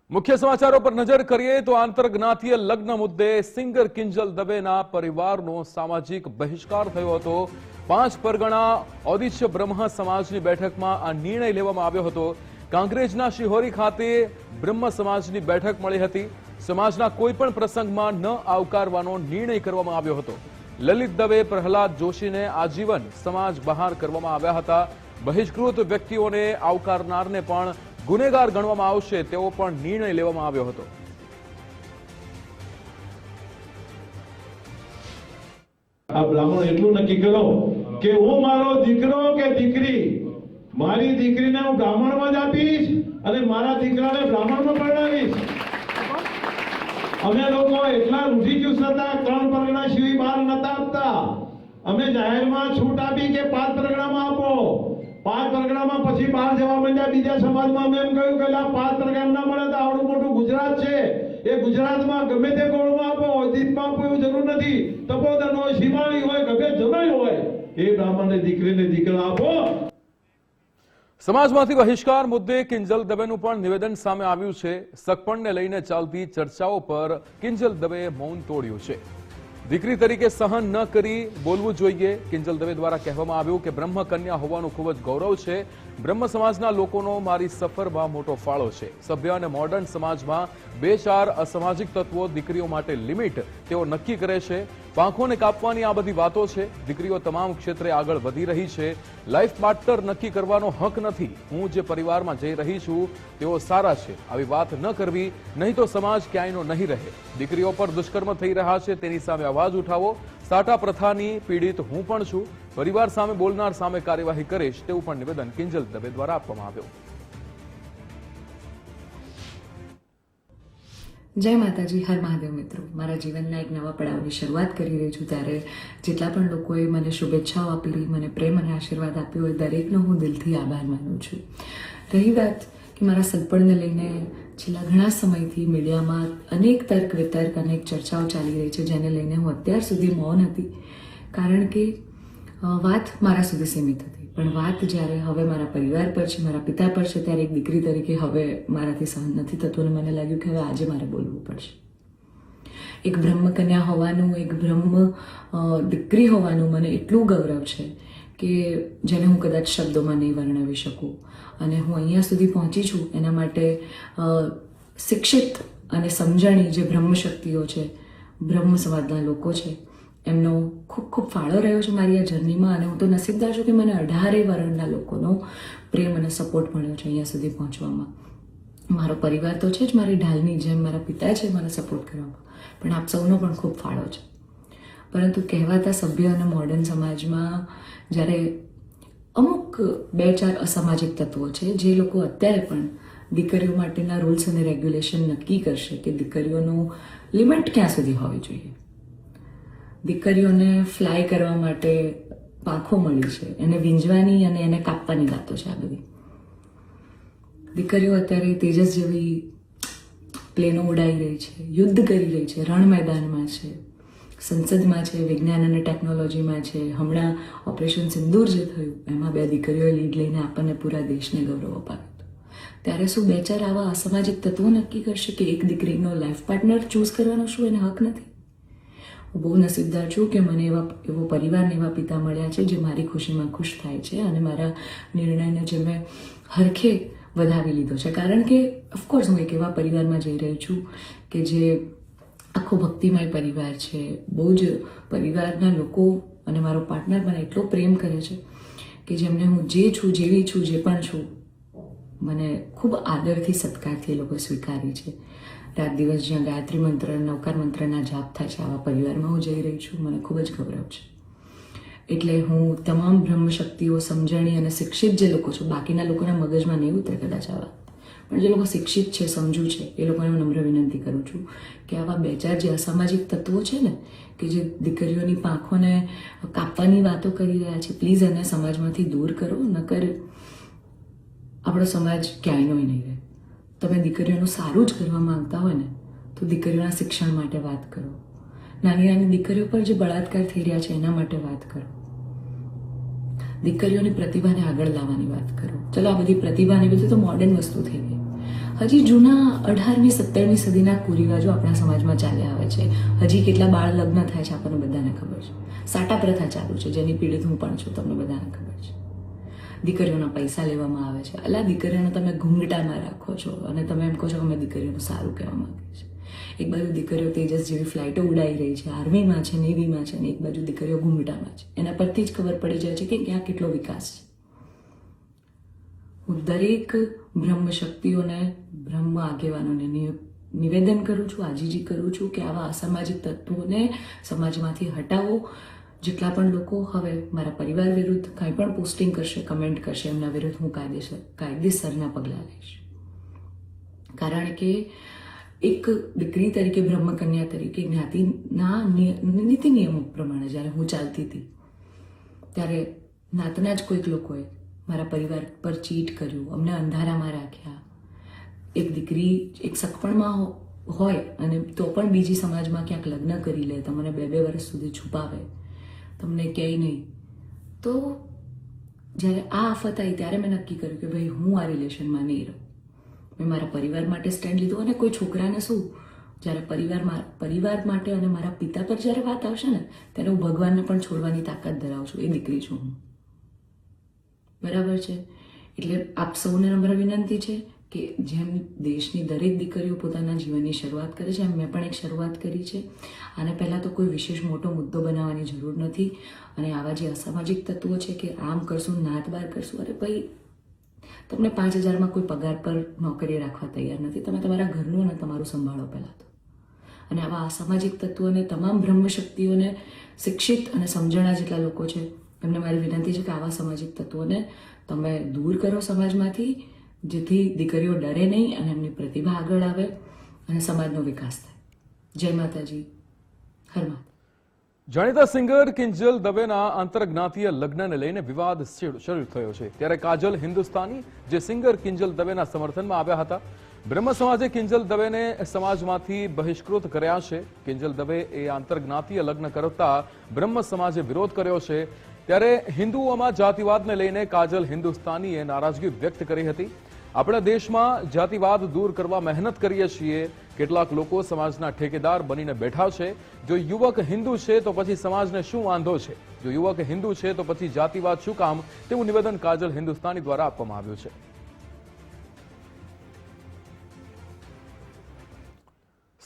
મુખ્ય સમાચારો પર નજર કરીએ તો આંતરજ્ઞાતીય લગ્ન મુદ્દે સિંગર કિંજલ દવેના પરિવારનો સામાજિક બહિષ્કાર થયો હતો। 5 પરગણા ઓદિત્ય બ્રહ્મ સમાજની બેઠકમાં આ નિર્ણય લેવામાં આવ્યો હતો। કાંકરેજના શિહોરી ખાતે બ્રહ્મ સમાજની બેઠક મળી હતી। સમાજના કોઈ પણ પ્રસંગમાં ન આવકારવાનો નિર્ણય કરવામાં આવ્યો હતો। લલિત દવે, પ્રહલાદ જોશીને આજીવન સમાજ બહાર કરવામાં આવ્યા હતા। બહિષ્કૃત વ્યક્તિઓને આવકારનારને પણ ગુનેગાર ગણવામાં આવશે તેવો પણ નિર્ણય લેવામાં આવ્યો હતો। આ બ્રાહ્મણ એટલું નક્કી કરો કે હું મારો દીકરો કે દીકરી, મારી દીકરીને હું બ્રાહ્મણમાં જ આપીશ અને મારા દીકરાને બ્રાહ્મણમાં પરણાવીશ। અમે લોકો એટલા રૂઢિચુસ્ત હતા, 3 પરગણા સિવાય બહાર નતા આપતા। અમે જાહેરમાં છૂટ આપી કે 5 પરગણામાં આપો। 5 પરગણામાં પછી બહાર જવા માંડ્યા। બીજા સમાજમાં અમે એમ કહ્યું કે 5 પરગણા ના મળે તો આવડું મોટું ગુજરાત છે, એ ગુજરાતમાં ગમે તે ગોળમાં આપો, દીપમાં આપો એવું જરૂર નથી। તપોધન હોય, સીમાણી હોય, ગમે જમાઈ હોય, એ બ્રાહ્મણને દીકરીને દીકરા આપો। સમાજમાંથી બહિષ્કાર મુદ્દે કિંજલ દવેનું પણ નિવેદન સામે આવ્યું છે। સગપણને લઈને ચાલતી ચર્ચાઓ પર કિંજલ દવેએ મૌન તોડ્યું છે। દીકરી તરીકે સહન ન કરી બોલવું જોઈએ। કિંજલ દવે દ્વારા કહેવામાં આવ્યું કે બ્રહ્મ કન્યા હોવાનું ખૂબ જ ગૌરવ છે। બ્રહ્મ સમાજના લોકોનો મારી સફરમાં મોટો ફાળો છે। સભ્ય અને મોડર્ન સમાજમાં 2-4 અસામાજિક તત્વો દીકરીઓ માટે લિમિટ તેઓ નક્કી કરે છે। પાંખોને કાપવાની આ બધી વાતો છે। દીકરીઓ તમામ ક્ષેત્રે આગળ વધી રહી છે। લાઈફ પાર્ટનર નક્કી કરવાનો હક નથી। હું જે પરિવારમાં જઈ રહી છું તેઓ સારા છે, આવી વાત ન કરવી, નહીં તો સમાજ ક્યાંયનો નહીં રહે। દીકરીઓ પર દુષ્કર્મ થઈ રહ્યા છે તેની સામે અવાજ ઉઠાવો। સાટા પ્રથાની પીડિત હું પણ છું। પરિવાર સામે બોલનાર સામે કાર્યવાહી કરીશ તેવું પણ નિવેદન કિંજલ દવે દ્વારા આપવામાં આવ્યું। જય માતાજી, હર મહાદેવ મિત્રો। મારા જીવનના એક નવા પડાવની શરૂઆત કરી રહી છું, ત્યારે જેટલા પણ લોકોએ મને શુભેચ્છાઓ આપી, મને પ્રેમ અને આશીર્વાદ આપ્યો હોય, દરેકનો હું દિલથી આભાર માનું છું। રહી વાત કે મારા સગપણને લઈને છેલ્લા ઘણા સમયથી મીડિયામાં અનેક તર્ક વિતર્ક, અનેક ચર્ચાઓ ચાલી રહી છે, જેને લઈને હું અત્યાર સુધી મૌન હતી, કારણ કે વાત મારા સુધી સીમિત હતી। પણ વાત જ્યારે હવે મારા પરિવાર પર છે, મારા પિતા પર છે, ત્યારે એક દીકરી તરીકે હવે મારાથી સહન નથી થતું અને મને લાગ્યું કે હવે આજે મારે બોલવું પડશે। એક બ્રહ્મકન્યા હોવાનું, એક બ્રહ્મ દીકરી હોવાનું મને એટલું ગૌરવ છે કે જેને હું કદાચ શબ્દોમાં નહીં વર્ણવી શકું। અને હું અહીંયા સુધી પહોંચી છું એના માટે શિક્ષિત અને સમજણી જે બ્રહ્મ શક્તિઓ છે, બ્રહ્મ સમાજના લોકો છે, એમનો ખૂબ ખૂબ ફાળો રહ્યો છે મારી આ જર્નીમાં। અને હું તો નસીબદાર છું કે મને 18 વર્ણના લોકોનો પ્રેમ અને સપોર્ટ મળ્યો છે અહીંયા સુધી પહોંચવામાં। મારો પરિવાર તો છે જ, મારી ઢાલની જેમ મારા પિતા છે મને સપોર્ટ કરવામાં, પણ આપ સૌનો પણ ખૂબ ફાળો છે। પરંતુ કહેવાતા સભ્ય અને મોડર્ન સમાજમાં જ્યારે અમુક 2-4 અસામાજિક તત્વો છે જે લોકો અત્યારે પણ દીકરીઓ માટેના રૂલ્સ અને રેગ્યુલેશન નક્કી કરશે કે દીકરીઓનું લિમિટ ક્યાં સુધી હોવી જોઈએ। દીકરીઓને ફ્લાય કરવા માટે પાંખો મળી છે, એને વીંજવાની અને એને કાપવાની વાતો છે આ બધી। દીકરીઓ અત્યારે તેજસ જેવી પ્લેનો ઉડાઈ રહી છે, યુદ્ધ કરી રહી છે, રણ મેદાનમાં છે, સંસદમાં છે, વિજ્ઞાન અને ટેકનોલોજીમાં છે। હમણાં ઓપરેશન સિંદૂર જે થયું એમાં 2 દીકરીઓએ લીડ લઈને આપણને પૂરા દેશને ગૌરવ અપાવ્યું હતું। ત્યારે શું 2-4 આવા અસામાજિક તત્વો નક્કી કરશે કે એક દીકરીનો લાઈફ પાર્ટનર ચૂઝ કરવાનો શું એને હક નથી? હું બહુ નસીબદાર છું કે મને એવો પરિવાર ને એવા પિતા મળ્યા છે જે મારી ખુશીમાં ખુશ થાય છે અને મારા નિર્ણયને જે મેં હરખે વધાવી લીધો છે। કારણ કે ઓફકોર્સ હું એક એવા પરિવારમાં જઈ રહી છું કે જે આખો ભક્તિમય પરિવાર છે। બહુ જ પરિવારના લોકો અને મારો પાર્ટનર મને એટલો પ્રેમ કરે છે કે જેમને હું જે છું, જેવી છું, જે પણ છું, મને ખૂબ આદરથી, સત્કારથી એ લોકો સ્વીકારી છે। રાત દિવસ જ્યાં ગાયત્રી મંત્ર, નવકાર મંત્રના જાપ થાય છે, આવા પરિવારમાં હું જઈ રહી છું, મને ખૂબ જ ગૌરવ છે। એટલે હું તમામ બ્રહ્મ શક્તિઓ, સમજણી અને શિક્ષિત જે લોકો છે, બાકીના લોકોના મગજમાં નહીં ઉતરે કદાચ આવા, પણ જે લોકો શિક્ષિત છે, સમજુ છે, એ લોકોને હું નમ્ર વિનંતી કરું છું કે આવા 2-4 જે અસામાજિક તત્વો છે ને, કે જે દીકરીઓની પાંખોને કાપવાની વાતો કરી રહ્યા છે, પ્લીઝ એને સમાજમાંથી દૂર કરો, નકર આપણો સમાજ ક્યાંયનો નહીં રહે। તમે દીકરીઓનું સારું જ કરવા માંગતા હોય ને તો દીકરીઓના શિક્ષણ માટે વાત કરો। નાની નાની દીકરીઓ પર જે બળાત્કાર થઈ રહ્યા છે એના માટે વાત કરો। દીકરીઓની પ્રતિભાને આગળ લાવવાની વાત કરો। ચલો આ બધી પ્રતિભાની બધું તો મોડર્ન વસ્તુ થઈ ગઈ, હજી જૂના 18મી 17મી સદીના કુરિવાજો આપણા સમાજમાં ચાલ્યા આવે છે. હજી કેટલા બાળ લગ્ન થાય છે આપણને બધાને ખબર છે. સાટા પ્રથા ચાલુ છે જેની પીડિત હું પણ છું, તમને બધાને ખબર છે. દીકરીઓના પૈસા લેવામાં આવે છે. અલા, દીકરીઓને તમે ઘૂંઘટામાં રાખો છો અને તમે એમ કહો છો કે અમે દીકરીઓનું સારું કહેવા માંગીએ છીએ. એક બાજુ દીકરીઓ તેજસ જેવી ફ્લાઇટો ઉડાઈ રહી છે, આર્મીમાં છે, નેવીમાં છે, અને એક બાજુ દીકરીઓ ઘૂંઘટામાં છે. એના પરથી જ ખબર પડી જાય છે કે ક્યાં કેટલો વિકાસ છે. હું દરેક બ્રહ્મ શક્તિઓને, બ્રહ્મ આગેવાનોને નિવેદન કરું છું, આજીજી કરું છું કે આવા અસામાજિક તત્વોને સમાજમાંથી હટાવો. જેટલા પણ લોકો હવે મારા પરિવાર વિરુદ્ધ કાંઈ પણ પોસ્ટિંગ કરશે, કમેન્ટ કરશે, એમના વિરુદ્ધ હું કાયદેસરના પગલાં લઈશ. કારણ કે એક દીકરી તરીકે, બ્રહ્મકન્યા તરીકે, જ્ઞાતિના નીતિ નિયમો પ્રમાણે જ્યારે હું ચાલતી હતી ત્યારે નાતના જ કોઈક લોકોએ મારા પરિવાર પર ચીટ કર્યું, અમને અંધારામાં રાખ્યા. એક દીકરી એક સગપણમાં હોય અને તો પણ બીજી સમાજમાં ક્યાંક લગ્ન કરી લે, તમને 2-2 વર્ષ સુધી છુપાવે, તમને ક્યાંય નહીં. તો જ્યારે આ આફત આવી ત્યારે મેં નક્કી કર્યું કે ભાઈ હું આ રિલેશનમાં નહીં રહું. મેં મારા પરિવાર માટે સ્ટેન્ડ લીધું. અને કોઈ છોકરાને શું, જ્યારે પરિવાર માટે અને મારા પિતા પર જ્યારે વાત આવશે ને ત્યારે હું ભગવાનને પણ છોડવાની તાકાત ધરાવું છું. એ દીકરી છું હું, બરાબર છે? એટલે આપ સૌને નમ્ર વિનંતી છે કે જેમ દેશની દરેક દીકરીઓ પોતાના જીવનની શરૂઆત કરે છે, એમ મેં પણ એક શરૂઆત કરી છે. આને પહેલાં તો કોઈ વિશેષ મોટો મુદ્દો બનાવવાની જરૂર નથી. અને આવા જે અસામાજિક તત્વો છે કે આમ કરશું, નાત બાર કરશું, અરે ભાઈ, તમને 5,000માં કોઈ પગાર પર નોકરી રાખવા તૈયાર નથી. તમે તમારા ઘરનું અને તમારું સંભાળો પહેલાં તો. અને આવા અસામાજિક તત્વોને, તમામ બ્રહ્મ શક્તિઓને, શિક્ષિત અને સમજણા જેટલા લોકો છે એમને મારી વિનંતી છે કે આવા સામાજિક તત્વોને તમે દૂર કરો સમાજમાંથી, જેથી દીકરીઓ ડરે નહીં અને એમની પ્રતિભા આગળ આવે અને સમાજનો વિકાસ થાય. જય માતાજી, હર માતા. જાણીતા સિંગર કિંજલ દવેના આંતરજ્ઞાતીય લગ્નને લઈને વિવાદ શરૂ થયો છે. ત્યારે કાજલ હિન્દુસ્તાની, જે સિંગર કિંજલ દવેના સમર્થનમાં આવ્યા હતા, બ્રહ્મ સમાજે કિંજલ દવેને સમાજમાંથી બહિષ્કૃત કર્યા છે. કિંજલ દવે એ આંતરજ્ઞાતીય લગ્ન કરતા બ્રહ્મ સમાજે વિરોધ કર્યો છે. ત્યારે હિન્દુઓમાં જાતિવાદને લઈને કાજલ હિન્દુસ્તાનીએ નારાજગી વ્યક્ત કરી હતી. આપણા દેશમાં જાતિવાદ દૂર કરવા મહેનત કરીએ છીએ. કેટલાક લોકો સમાજના ઠેકેદાર બનીને બેઠા છે. જો યુવક હિન્દુ છે તો પછી સમાજને શું વાંધો છે? જો યુવક હિન્દુ છે તો પછી જાતિવાદ શું કામ? તેવું નિવેદન કાજલ હિન્દુસ્તાની દ્વારા આપવામાં આવ્યું છે.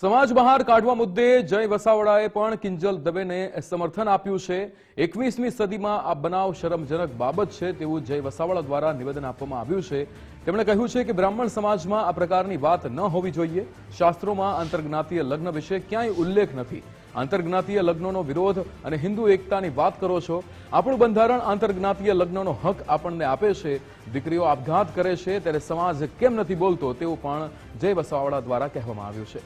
સમાજ બહાર કાઢવા મુદ્દે જય વસાવડાએ પણ કિંજલ દવેને સમર્થન આપ્યું છે. 21મી સદીમાં આ બનાવ શરમજનક બાબત છે તેવું જય વસાવડા દ્વારા નિવેદન આપવામાં આવ્યું છે. તેમણે કહ્યું છે કે બ્રાહ્મણ સમાજમાં આ પ્રકારની વાત ન હોવી જોઈએ. શાસ્ત્રોમાં આંતરજ્ઞાતીય લગ્ન વિશે ક્યાંય ઉલ્લેખ નથી. આંતરજ્ઞાતીય લગ્નનો વિરોધ અને હિન્દુ એકતાની વાત કરો છો. આપણું બંધારણ આંતરજ્ઞાતીય લગ્નનો હક આપણને આપે છે. દીકરીઓ આપઘાત કરે છે ત્યારે સમાજ કેમ નથી બોલતો, તેવું પણ જય વસાવડા દ્વારા કહેવામાં આવ્યું છે.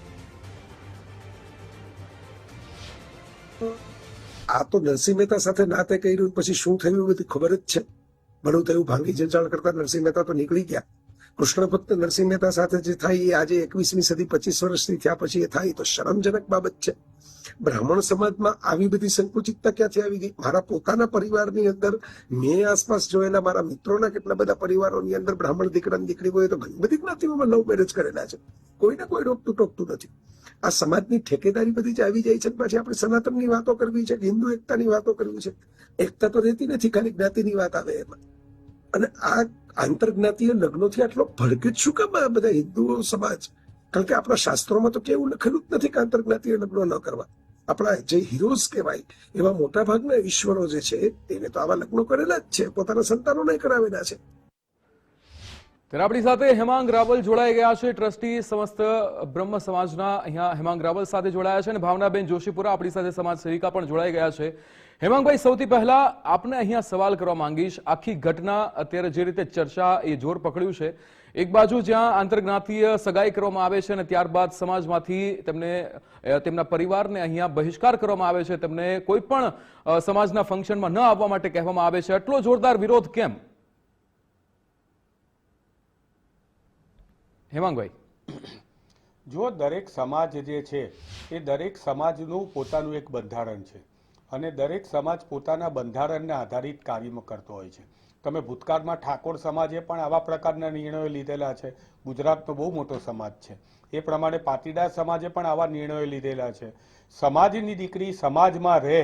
આ તો નરસિંહ મહેતા સાથે નાતે કર્યું, પછી શું થયું બધી ખબર જ છે. ભણું થયું ભાંગી જંજાળ કરતા નરસિંહ મહેતા તો નીકળી ગયા. કૃષ્ણ ભક્ત નરસિંહ મહેતા સાથે જે થાય એ આજે 21મી સદી 25 વર્ષથી થયા પછી એ થાય તો શરમજનક બાબત છે. બ્રાહ્મણ સમાજમાં આવી બધી સંકુચિતતા ક્યાંથી આવી ગઈ? મારા પોતાના પરિવારની અંદર, મેં આસપાસ જોયેલા મારા મિત્રોના કેટલા બધા પરિવારોની અંદર બ્રાહ્મણ દીકરા દીકરી હોય તો ઘણી બધી જ્ઞાતિઓમાં લવ મેરેજ કરેલા છે. કોઈને કોઈ રોકતું ટોકતું નથી. આ સમાજની ઠેકેદારી બધી જ આવી જાય છે. પછી આપણે સનાતનની વાતો કરવી છે, હિન્દુ એકતાની વાતો કરવી છે. એકતા તો રહેતી નથી, ખાલી જ્ઞાતિની વાત આવે એમાં. અને આ આંતરજ્ઞાતીય લગ્નોથી આટલો ભડકે જ શું કામ આ બધા હિન્દુઓ સમાજ? કારણ કે આપણા શાસ્ત્રોમાં તો કેવું લખેલું જ નથી કે આંતરજ્ઞાતીય લગ્નો ન કરવા. આપણા જે હીરોઝ કહેવાય એવા મોટા ભાગના ઈશ્વરો જે છે તેને તો આવા લગ્નો કરેલા જ છે, પોતાના સંતાનોને કરાવેલા છે. ત્યારે આપણી સાથે હેમાંગ રાવલ જોડાઈ ગયા છે, ટ્રસ્ટી સમસ્ત બ્રહ્મ સમાજના. અહીંયા હેમાંગ રાવલ સાથે જોડાયા છે અને ભાવનાબેન જોશીપુરા આપણી સાથે સમાજ સેવિકા પણ જોડાઈ ગયા છે. હેમાંગભાઈ, સૌથી પહેલા આપને અહીંયા સવાલ કરવા માંગીશ. આખી ઘટના અત્યારે જે રીતે ચર્ચા એ જોર પકડ્યું છે, એક બાજુ જ્યાં આંતરજ્ઞાતીય સગાઈ કરવામાં આવે છે અને ત્યારબાદ સમાજમાંથી તેમના પરિવારને અહીંયા બહિષ્કાર કરવામાં આવે છે, તેમને કોઈ પણ સમાજના ફંક્શનમાં ન આવવા માટે કહેવામાં આવે છે. આટલો જોરદાર વિરોધ કેમ? હેમાંગભાઈ, જો દરેક સમાજ જે છે એ દરેક સમાજનું પોતાનું એક બંધારણ છે અને દરેક સમાજ પોતાના બંધારણને આધારિત કાર્ય કરતો હોય છે. તમે ભૂતકાળમાં ઠાકોર સમાજે પણ આવા પ્રકારના નિર્ણયો લીધેલા છે. ગુજરાતનો બહુ મોટો સમાજ છે. એ પ્રમાણે પાટીદાર સમાજે પણ આવા નિર્ણયો લીધેલા છે. સમાજની દીકરી સમાજમાં રહે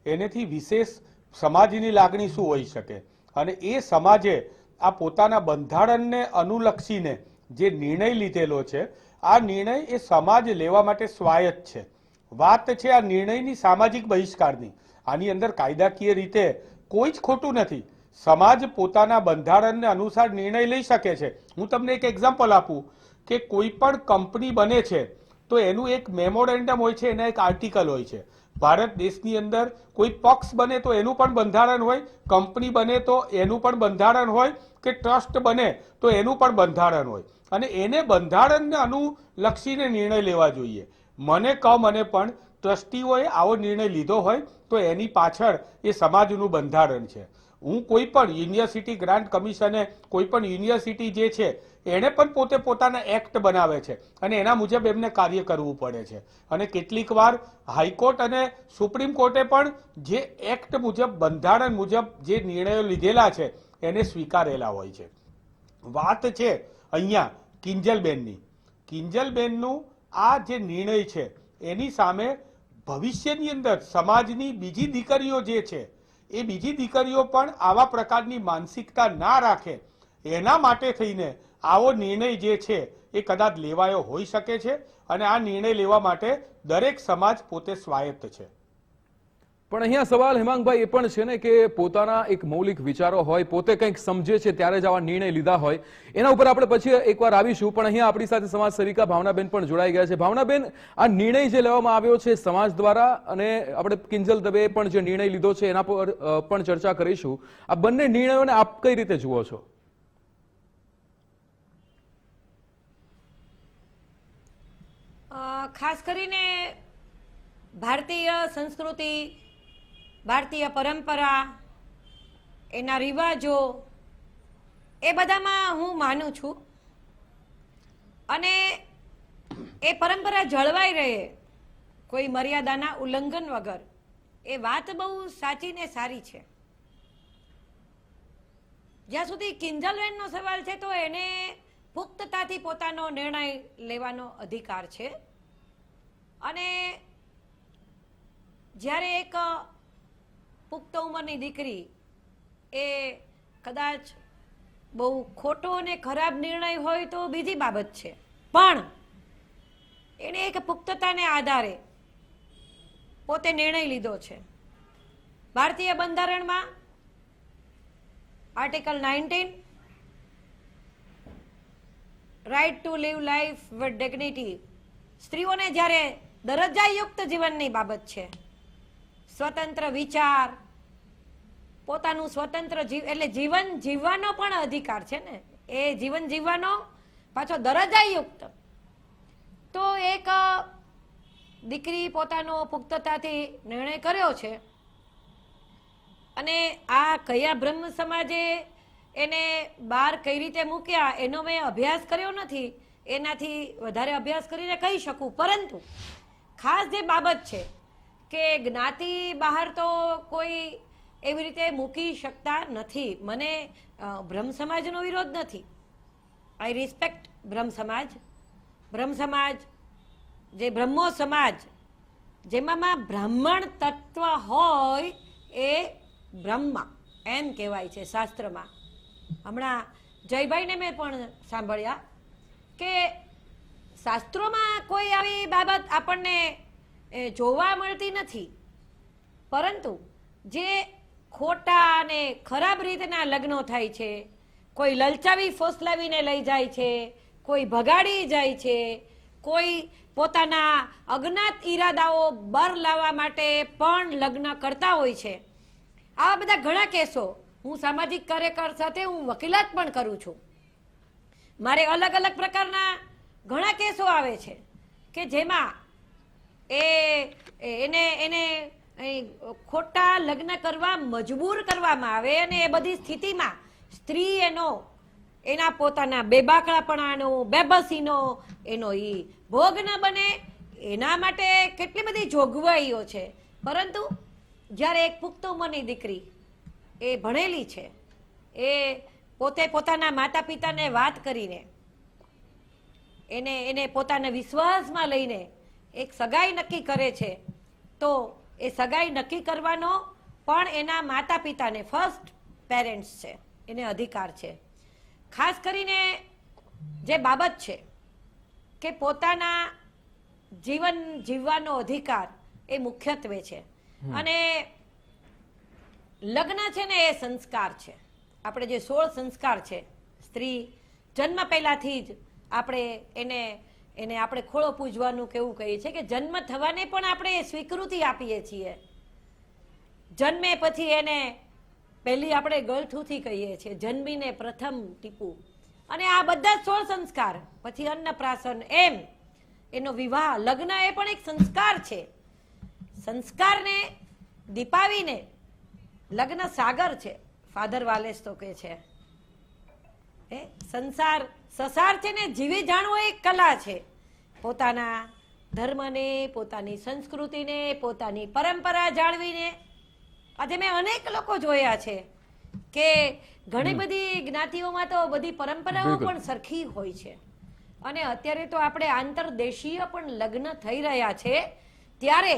એનેથી વિશેષ સમાજની લાગણી શું હોઈ શકે? અને એ સમાજે આ પોતાના બંધારણને અનુલક્ષીને જે નિર્ણય લીધેલો છે, આ નિર્ણય એ સમાજ લેવા માટે સ્વાયત્ત છે. વાત છે આ નિર્ણયની સામાજિક બહિષ્કારની. આની અંદર કાયદાકીય રીતે કોઈ જ ખોટું નથી. સમાજ પોતાના બંધારણને અનુસાર નિર્ણય લઈ શકે છે. હું તમને એક એક્ઝામ્પલ આપું કે કોઈ પણ કંપની બને છે તો એનું એક મેમોરેન્ડમ હોય છે, એના એક આર્ટિકલ હોય છે. ભારત દેશની અંદર કોઈ પક્ષ બને તો એનું પણ બંધારણ હોય, કંપની બને તો એનું પણ બંધારણ હોય, કે ટ્રસ્ટ બને તો એનું પણ બંધારણ હોય, અને એને બંધારણને અનુલક્ષીને નિર્ણય લેવા જોઈએ. મને પણ ટ્રસ્ટીઓએ આવો નિર્ણય લીધો હોય તો એની પાછળ એ સમાજનું બંધારણ છે. હું કોઈ પણ યુનિવર્સિટી ગ્રાન્ટ કમિશને કોઈ પણ યુનિવર્સિટી જે છે એને પણ પોતે પોતાના એક્ટ બનાવે છે અને એના મુજબ એમને કાર્ય કરવું પડે છે. અને કેટલીક વાર હાઈકોર્ટ અને સુપ્રીમ કોર્ટે પણ જે એક્ટ મુજબ બંધારણ મુજબ જે નિર્ણયો લીધેલા છે એને સ્વીકારેલા હોય છે. વાત છે અહીંયા કિંજલબેનની. કિંજલબેનનું આ જે નિર્ણય છે એની સામે ભવિષ્યની અંદર સમાજની બીજી દીકરીઓ જે છે એ બીજી દીકરીઓ પણ આવા પ્રકારની માનસિકતા ના રાખે એના માટે થઈને આવો નિર્ણય જે છે એ કદાચ લેવાયો હોઈ શકે છે. અને આ નિર્ણય લેવા માટે દરેક સમાજ પોતે સ્વાયત્ત છે. પણ અહીંયા સવાલ હેમાંગભાઈ એ પણ છે ને કે પોતાના એક મૌલિક વિચારો હોય, પોતે કંઈક સમજે છે ત્યારે જ આવા નિર્ણય લીધા હોય. એના ઉપર આપણે પછી એકવાર આવીશું. પણ અહીંયા આપણી સાથે સમાજ સેવિકા ભાવનાબેન પણ જોડાઈ ગયા છે. ભાવનાબેન, આ નિર્ણય જે લેવામાં આવ્યો છે સમાજ દ્વારા, અને આપણે કિંજલ દવે પણ જે નિર્ણય લીધો છે એના પર પણ ચર્ચા કરીશું. આ બંને નિર્ણયોને આપ કઈ રીતે જુઓ છો? ખાસ કરીને ભારતીય સંસ્કૃતિ, ભારતીય પરંપરા, એના રિવાજો, એ બધામાં હું માનું છું. અને એ પરંપરા જળવાઈ રહે કોઈ મર્યાદાના ઉલ્લંઘન વગર, એ વાત બહુ સાચી ને સારી છે. જ્યાં સુધી કિંજલબેનનો સવાલ છે તો એને પુખ્તતાથી પોતાનો નિર્ણય લેવાનો અધિકાર છે. અને જ્યારે એક પુખ્ત ઉંમરની દીકરી એ કદાચ બહુ ખોટો અને ખરાબ નિર્ણય હોય તો બીજી બાબત છે, પણ એણે એક પુખ્તતાને આધારે પોતે નિર્ણય લીધો છે. ભારતીય બંધારણમાં article 19 right to live life with dignity, સ્ત્રીઓને જ્યારે દરજ્જાયુક્ત જીવનની બાબત છે, સ્વતંત્ર વિચાર, પોતાનું સ્વતંત્ર એટલે જીવન જીવવાનો પણ અધિકાર છે ને, એ જીવન જીવવાનો પાછો દરજ્જાયુક્ત. તો એક દીકરી પોતાનો પુખ્તતાથી નિર્ણય કર્યો છે, અને આ કયા બ્રહ્મ સમાજે એને બહાર કઈ રીતે મૂક્યા એનો મેં અભ્યાસ કર્યો નથી, એનાથી વધારે અભ્યાસ કરીને કહી શકું. પરંતુ ખાસ જે બાબત છે કે જ્ઞાતિ બહાર તો કોઈ એવી રીતે મૂકી શકતા નથી. મને બ્રહ્મ સમાજનો વિરોધ નથી. આઈ રિસ્પેક્ટ બ્રહ્મ સમાજ. બ્રહ્મ સમાજ જે બ્રહ્મો સમાજ જેમાં બ્રાહ્મણ તત્વ હોય એ બ્રહ્મા એમ કહેવાય છે શાસ્ત્રમાં. હમણાં જયભાઈને મેં પણ સાંભળ્યા કે શાસ્ત્રોમાં કોઈ આવી બાબત આપણને જોવા મળતી નથી, પરંતુ જે ખોટા અને ખરાબ રીતના લગ્નો થાય છે, કોઈ લલચાવી ફોસલાવીને લઈ જાય છે, કોઈ ભગાડી જાય છે, કોઈ પોતાના અજ્ઞાત ઈરાદાઓ બર લાવવા માટે પણ લગ્ન કરતા હોય છે. આવા બધા ઘણા કેસો હું સામાજિક કાર્યકર સાથે હું વકીલાત પણ કરું છું. મારે અલગ અલગ પ્રકારના ઘણા કેસો આવે છે કે જેમાં એને ખોટા લગ્ન કરવા મજબૂર કરવામાં આવે, અને એ બધી સ્થિતિમાં સ્ત્રી એના પોતાના બેબાકળાપણાનો, બેબસીનો એનો ભોગ ન બને એના માટે કેટલી બધી જોગવાઈઓ છે. પરંતુ જ્યારે એક પુખ્ત ઉંમરની દીકરી એ ભણેલી છે, એ પોતે પોતાના માતા પિતાને વાત કરીને એને પોતાના વિશ્વાસમાં લઈને એક સગાઈ નક્કી કરે છે, તો એ સગાઈ નક્કી કરવાનો પણ એના માતા પિતાને ફર્સ્ટ પેરેન્ટ્સ છે, એને અધિકાર છે. ખાસ કરીને જે બાબત છે કે પોતાના જીવન જીવવાનો અધિકાર એ મુખ્યત્વે છે. અને લગ્ન છે ને એ સંસ્કાર છે. આપણે જે 16 સંસ્કાર છે, સ્ત્રી જન્મ પહેલાથી જ આપણે એને આપણે ખોળો પૂજવાનું કેવું કહીએ છીએ કે જન્મ થવાને પણ આપણે સ્વીકૃતિ આપીએ છીએ. જન્મે પછી એને પહેલી આપણે ગળથુથી કહીએ છીએ, જન્મીને પ્રથમ ટીપું. અને આ બધા 16 સંસ્કાર, પછી અન્નપ્રાશન, એમ એનો વિવાહ, લગ્ન એ પણ એક સંસ્કાર છે. સંસ્કારને દીપાવીને લગ્ન સાગર છે, ફાધર વાલેસ તો કે છે. સસાર છે ને જીવી જાણવો એક કલા છે. પોતાના ધર્મને, પોતાની સંસ્કૃતિને, પોતાની પરંપરા જાળવીને. આજે મેં અનેક લોકો જોયા છે કે ઘણી બધી જ્ઞાતિઓમાં તો બધી પરંપરાઓ પણ સરખી હોય છે. અને અત્યારે તો આપણે આંતરદેશીય પણ લગ્ન થઈ રહ્યા છે, ત્યારે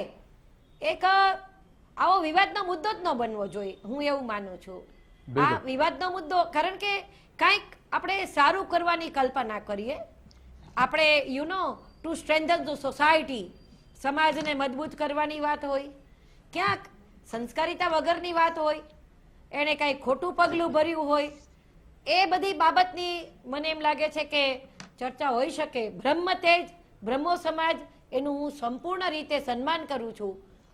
એક આવો વિવાદનો મુદ્દો જ ન બનવો જોઈએ, હું એવું માનું છું. આ વિવાદનો મુદ્દો, કારણ કે કંઈક આપણે સારું કરવાની કલ્પના કરીએ, આપણે ટુ સ્ટ્રેન્થન ધ સોસાયટી, સમાજને મજબૂત કરવાની વાત હોય, ક્યાંક સંસ્કારિતા વગરની વાત હોય, એને કંઈ ખોટું પગલું ભર્યું હોય, એ બધી બાબતની મને એમ લાગે છે કે ચર્ચા હોઈ શકે. બ્રહ્મ તેજ, બ્રહ્મો સમાજ, એનું હું સંપૂર્ણ રીતે સન્માન કરું છું.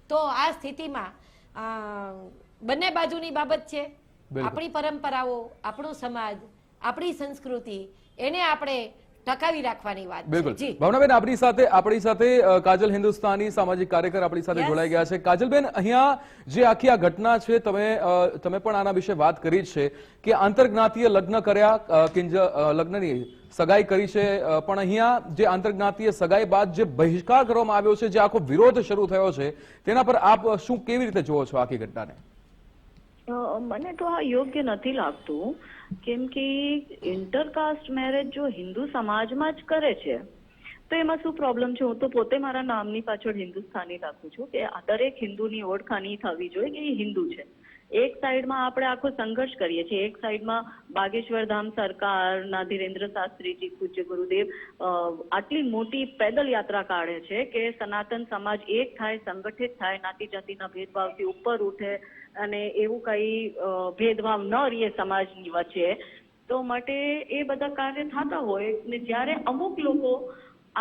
તો આ સ્થિતિમાં બંને બાજુની બાબત છે. આપણી પરંપરાઓ, આપણો સમાજ, આપણી સંસ્કૃતિ, એને આપણે ટકાવી રાખવાની વાત છે. બિલકુલ. જી ભાવનાબેન, આપણી સાથે કાજલ હિન્દુસ્તાની સામાજિક કાર્યકર આપણી સાથે જોડાઈ ગયા છે. કાજલબેન, અહીંયા જે આખી આ ઘટના છે, તમે પણ આના વિશે વાત કરી છે કે આંતરજ્ઞાતીય લગ્ન કર્યા, લગ્નની સગાઈ કરી છે, પણ અહીંયા જે આંતરજ્ઞાતીય સગાઈ બાદ જે બહિષ્કાર કરવામાં આવ્યો છે, જે આખો વિરોધ શરૂ થયો છે, તેના પર આપ શું કેવી રીતે જુઓ છો આખી ઘટનાને? મને તો આ યોગ્ય નથી લાગતું, કેમ કે ઇન્ટરકાસ્ટ મેરેજ જો હિન્દુ સમાજમાં જ કરે છે તો એમાં શું પ્રોબ્લેમ છે? હું તો પોતે મારા નામની પાછળ હિન્દુસ્તાની રાખું છું કે દરેક હિન્દુની ઓળખાણી થવી જોઈએ કે એ હિન્દુ છે. એક સાઈડમાં આપણે આખો સંઘર્ષ કરીએ છીએ, એક સાઈડમાં બાગેશ્વર ધામ સરકારના ધીરેન્દ્ર શાસ્ત્રીજી પૂજ્ય ગુરુદેવ આટલી મોટી પેદલ યાત્રા કાઢે છે કે સનાતન સમાજ એક થાય, સંગઠિત થાય, નાતી જાતિના ભેદભાવથી ઉપર ઉઠે અને એવું કઈ ભેદભાવ ન રહે સમાજની વચ્ચે. તો માટે એ બધા કાર્ય થતા હોય ને જ્યારે અમુક લોકો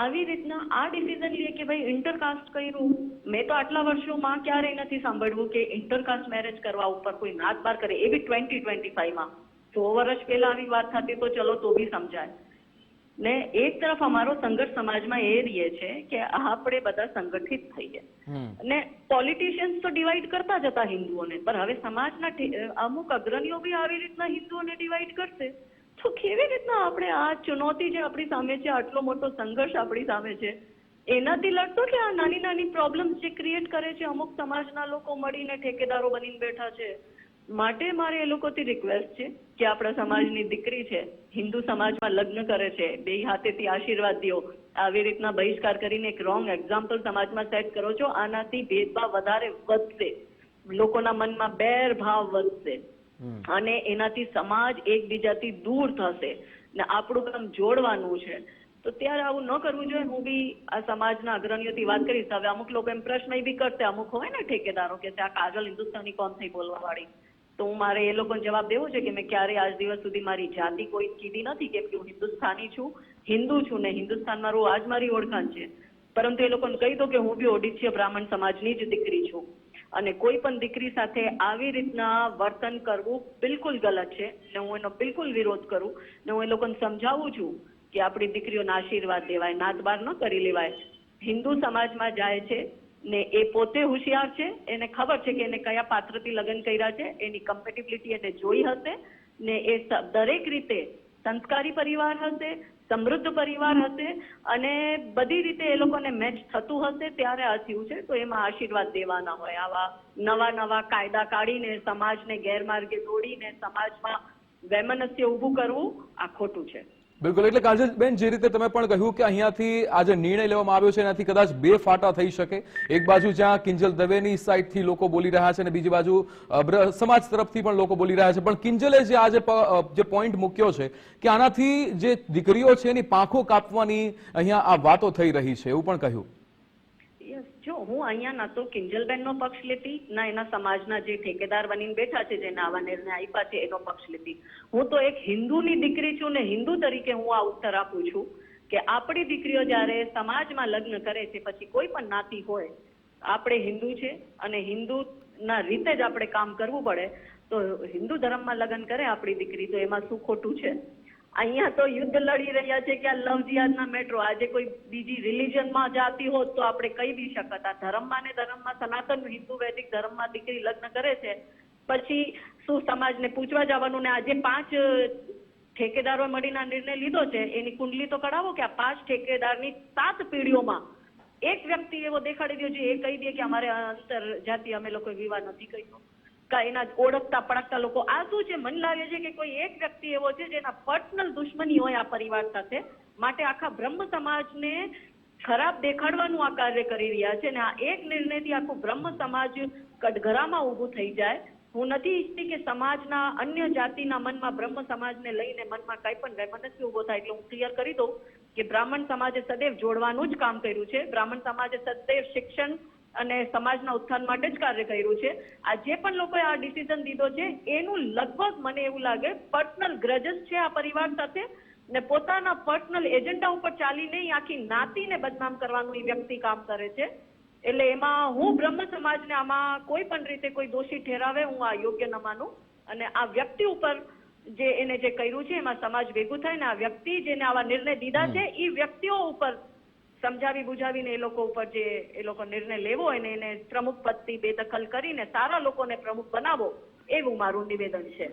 આવી રીતના આ ડિસિઝન લે કે ભાઈ ઇન્ટરકાસ્ટ કર્યું, મેં તો આટલા વર્ષોમાં ક્યારેય નથી સાંભળ્યું કે ઇન્ટરકાસ્ટ મેરેજ કરવા ઉપર કોઈ નાત બાર કરે, એ બી 2025માં. 100 વર્ષ પહેલા આવી વાત થતી તો ચલો તો બી સમજાય ને. એક તરફ અમારો સંઘર્ષ સમાજમાં એ રહે છે કે આપણે બધા સંગઠિત થઈએ ને પોલિટિશિયન્સ તો ડિવાઈડ કરતા જ હતા હિન્દુઓને, પણ હવે સમાજના અમુક અગ્રણીઓ બી આવી રીતના હિન્દુઓને ડિવાઈડ કરશે તો કેવી રીતના આપણે આ ચુનૌતી જે આપણી સામે છે, આટલો મોટો સંઘર્ષ આપણી સામે છે, એનાથી લડતો કે આ નાની નાની પ્રોબ્લેમ્સ જે ક્રિએટ કરે છે અમુક સમાજના લોકો મળીને ઠેકેદારો બનીને બેઠા છે. માટે મારે એ લોકોથી રિક્વેસ્ટ છે કે આપણા સમાજની દીકરી છે, હિન્દુ સમાજમાં લગ્ન કરે છે, બે હાથેથી આશીર્વાદ દો. આવી રીતના બહિષ્કાર કરીને એક રોંગ એક્ઝામ્પલ સમાજમાં સેટ કરો છો, આનાથી ભેદભાવ વધારે વધશે, લોકોના મનમાં બેર ભાવ વધશે અને એનાથી સમાજ એકબીજાથી દૂર થશે ને આપણું કામ જોડવાનું છે. તો ત્યારે આવું ન કરવું જોઈએ. હું બી આ સમાજના અગ્રણીઓથી વાત કરીશ. હવે અમુક લોકો એમ પ્રશ્ન બી કરશે, અમુક હોય ને ઠેકેદારો કે આ કાજલ હિન્દુસ્તાની કોણ થઈ બોલવા વાળી, તો હું મારે એ લોકોને જવાબ દેવો છે કે મેં ક્યારેય આજ દિવસ સુધી મારી જાતિ કોઈ કીધી નથી, કેમ કે હું હિન્દુસ્તાની છું, હિન્દુ છું ને હિન્દુસ્તાનમાં રહું, આજ મારી ઓળખાણ છે. પરંતુ એ લોકોને કહી દો કે હું બી ઓડિશીય બ્રાહ્મણ સમાજની જ દીકરી છું અને કોઈ પણ દીકરી સાથે આવી રીતના વર્તન કરવું બિલકુલ ગલત છે ને હું એનો બિલકુલ વિરોધ કરું ને હું એ લોકોને સમજાવું છું કે આપણી દીકરીઓના આશીર્વાદ દેવાય, નાતબાર ન કરી લેવાય. હિન્દુ સમાજમાં જાય છે ને એ પોતે હોશિયાર છે, એને ખબર છે કે એને કયા પાત્રથી લગ્ન કર્યા છે, એની કમ્પેટિબિલિટી એને જોઈ હશે ને એ દરેક રીતે સંસ્કારી પરિવાર હશે, સમૃદ્ધ પરિવાર હશે અને બધી રીતે એ લોકોને મેચ થતું હશે, ત્યારે આ થયું છે. તો એમાં આશીર્વાદ દેવાના હોય. આવા નવા નવા કાયદા કાઢીને સમાજને ગેરમાર્ગે દોડીને સમાજમાં વૈમનસ્ય ઊભું કરવું આ ખોટું છે. બિલકુલ, એટલે કાજલબેન જે રીતે તમે પણ કહ્યું કે અહીંયાથી આ જે નિર્ણય લેવામાં આવ્યો છે એનાથી કદાચ બે ફાટા થઈ શકે. એક બાજુ જ્યાં કિંજલ દવેની સાઈડથી લોકો બોલી રહ્યા છે અને બીજી બાજુ સમાજ તરફથી પણ લોકો બોલી રહ્યા છે. પણ કિંજલે જે જે પોઈન્ટ મૂક્યો છે કે આનાથી જે દીકરીઓ છે એની પાંખો કાપવાની અહીંયા આ વાતો થઈ રહી છે એવું પણ કહ્યું. જો હું અહીંયા ના તો કિંજલબેનનો પક્ષ લેતી ના એના સમાજના જે ઠેકેદાર બનીને બેઠા છે જેને આવા નિર્ણય આપ્યા છે એનો પક્ષ લેતી. હું તો એક હિન્દુની દીકરી છું ને હિન્દુ તરીકે હું આ ઉત્તર આપું છું કે આપણી દીકરીઓ જ્યારે સમાજમાં લગ્ન કરે છે, પછી કોઈ પણ નાતી હોય, આપણે હિન્દુ છે અને હિન્દુના રીતે જ આપણે કામ કરવું પડે, તો હિન્દુ ધર્મમાં લગ્ન કરે આપણી દીકરી તો એમાં શું ખોટું છે? અહીંયા તો યુદ્ધ લડી રહ્યા છે કે આ લવ જિહાદના મેટ્રો. આજે કોઈ બીજી રિલિજનમાં જાતી હોત તો આપણે કહી બી શકત. આ ધર્મમાં ને ધર્મમાં સનાતન હિન્દુ વૈદિક ધર્મમાં દીકરી લગ્ન કરે છે, પછી શું સમાજને પૂછવા જવાનું? ને આજે 5 ઠેકેદારો મળીને નિર્ણય લીધો છે એની કુંડલી તો કઢાવો કે આ 5 ઠેકેદારની 7 પેઢીઓમાં એક વ્યક્તિ એવો દેખાડી દો જે એ કહી દે કે અમારે અંતર જાતિ અમે લોકો વિવાહ નથી કર્યો. એના ઓળખતા પડકતા લોકો આ શું છે? મને લાગે છે કે કોઈ એક વ્યક્તિ એવો છે જેના પર્સનલ દુશ્મની હોય આ પરિવાર સાથે, માટે આખા બ્રહ્મ સમાજને ખરાબ દેખાડવાનું આ કાર્ય કરી રહ્યા છે. અને આ એક નિર્ણયથી આખું બ્રહ્મ સમાજ કટઘરામાં ઊભું થઈ જાય. હું નથી ઈચ્છતી કે સમાજના અન્ય જાતિના મનમાં બ્રહ્મ સમાજને લઈને મનમાં કઈ પણ વૈમનસ્ય ઊભો થાય. એટલે હું ક્લિયર કરી દઉં કે બ્રાહ્મણ સમાજે સદૈવ જોડવાનું જ કામ કર્યું છે. બ્રાહ્મણ સમાજે સદૈવ શિક્ષણ અને સમાજના ઉત્થાન માટે જ કાર્ય કર્યું છે. આ જે પણ લોકોએ આ ડિસિઝન દીધો છે એનું લગભગ મને એવું લાગે પર્સનલ ગ્રજસ છે આ પરિવાર સાથે, ને પોતાના પર્સનલ એજન્ડા ઉપર ચાલીને આખી નાતીને બદનામ કરવાનું એ વ્યક્તિ કામ કરે છે. એટલે એમાં હું બ્રહ્મ સમાજને આમાં કોઈ પણ રીતે કોઈ દોષી ઠેરાવે હું આ યોગ્ય ન માનું. અને આ વ્યક્તિ ઉપર જે એને જે કર્યું છે એમાં સમાજ ભેગું થાય ને આ વ્યક્તિ જેને આવા નિર્ણય દીધા છે એ વ્યક્તિઓ ઉપર સમજાવી બુજાવીને એ લોકો ઉપર જે એ લોકો નિર્ણય લેવો હોય ને એને પ્રમુખ પદથી બેદખલ કરીને સારા લોકોને પ્રમુખ બનાવો એવું મારું નિવેદન છે.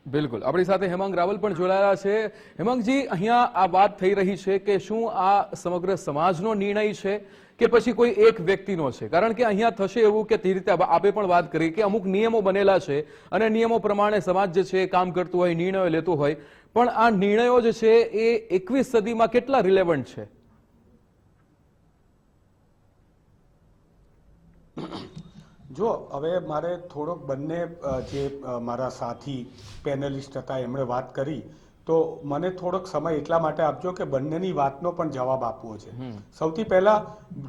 બિલકુલ, આપણી સાથે હેમાંગ રાવલ પણ જોડાયા છે. હેમાંગજી, અહીંયા આ વાત થઈ રહી છે કે શું આ સમગ્ર સમાજનો નિર્ણય છે કે પછી કોઈ એક વ્યક્તિનો છે? કારણ કે અહીંયા થશે એવું કે તે રીતે આપે પણ વાત કરી કે અમુક નિયમો બનેલા છે અને નિયમો પ્રમાણે સમાજ જે છે કામ કરતું હોય, નિર્ણયો લેતો હોય, પણ આ નિર્ણયો જે છે એ 21મી સદીમાં કેટલા રિલેવન્ટ છે? જો હવે મારે થોડોક બંને જે મારા સાથી પેનલિસ્ટ હતા એમણે વાત કરી તો મને થોડોક સમય એટલા માટે આપજો કે બંનેની વાતનો પણ જવાબ આપવો છે. સૌથી પહેલા